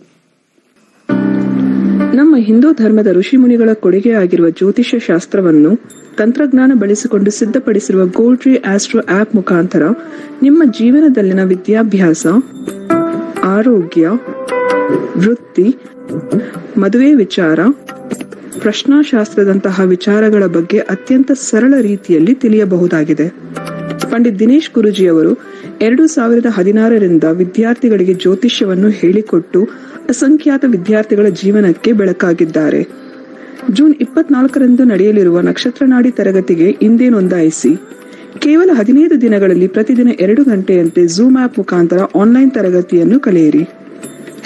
[SPEAKER 1] ನಮ್ಮ ಹಿಂದೂ ಧರ್ಮದ ಋಷಿಮುನಿಗಳ ಕೊಡುಗೆಯಾಗಿರುವ ಜ್ಯೋತಿಷ್ಯ ಶಾಸ್ತ್ರವನ್ನು ತಂತ್ರಜ್ಞಾನ ಬಳಸಿಕೊಂಡು ಸಿದ್ಧಪಡಿಸಿರುವ ಗೋಲ್ಡ್ ಟ್ರೀ ಆಸ್ಟ್ರೋ ಆಪ್ ಮುಖಾಂತರ ನಿಮ್ಮ ಜೀವನದಲ್ಲಿನ ವಿದ್ಯಾಭ್ಯಾಸ, ಆರೋಗ್ಯ, ವೃತ್ತಿ, ಮದುವೆ ವಿಚಾರ, ಪ್ರಶ್ನಾಶಾಸ್ತ್ರದಂತಹ ವಿಚಾರಗಳ ಬಗ್ಗೆ ಅತ್ಯಂತ ಸರಳ ರೀತಿಯಲ್ಲಿ ತಿಳಿಯಬಹುದಾಗಿದೆ. ಪಂಡಿತ್ ದಿನೇಶ್ ಗುರೂಜಿಯವರು 2016ರಿಂದ ವಿದ್ಯಾರ್ಥಿಗಳಿಗೆ ಜ್ಯೋತಿಷ್ಯವನ್ನು ಹೇಳಿಕೊಟ್ಟು ಅಸಂಖ್ಯಾತ ವಿದ್ಯಾರ್ಥಿಗಳ ಜೀವನಕ್ಕೆ ಬೆಳಕಾಗಿದ್ದಾರೆ. ಜೂನ್ 24ರಂದು ನಡೆಯಲಿರುವ ನಕ್ಷತ್ರ ನಾಡಿ ತರಗತಿಗೆ ಇಂದೇ ನೋಂದಾಯಿಸಿ. ಕೇವಲ 15 ದಿನಗಳಲ್ಲಿ ಪ್ರತಿದಿನ 2 ಗಂಟೆಯಂತೆ ಝೂಮ್ ಆಪ್ ಮುಖಾಂತರ ಆನ್ಲೈನ್ ತರಗತಿಯನ್ನು ಕಲಿಯಿರಿ.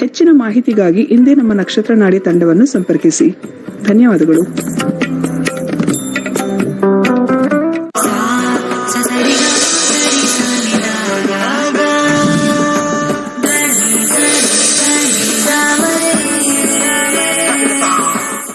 [SPEAKER 1] ಹೆಚ್ಚಿನ ಮಾಹಿತಿಗಾಗಿ ಇಂದೇ ನಮ್ಮ ನಕ್ಷತ್ರ ನಾಡಿ ತಂಡವನ್ನು ಸಂಪರ್ಕಿಸಿ. ಧನ್ಯವಾದಗಳು.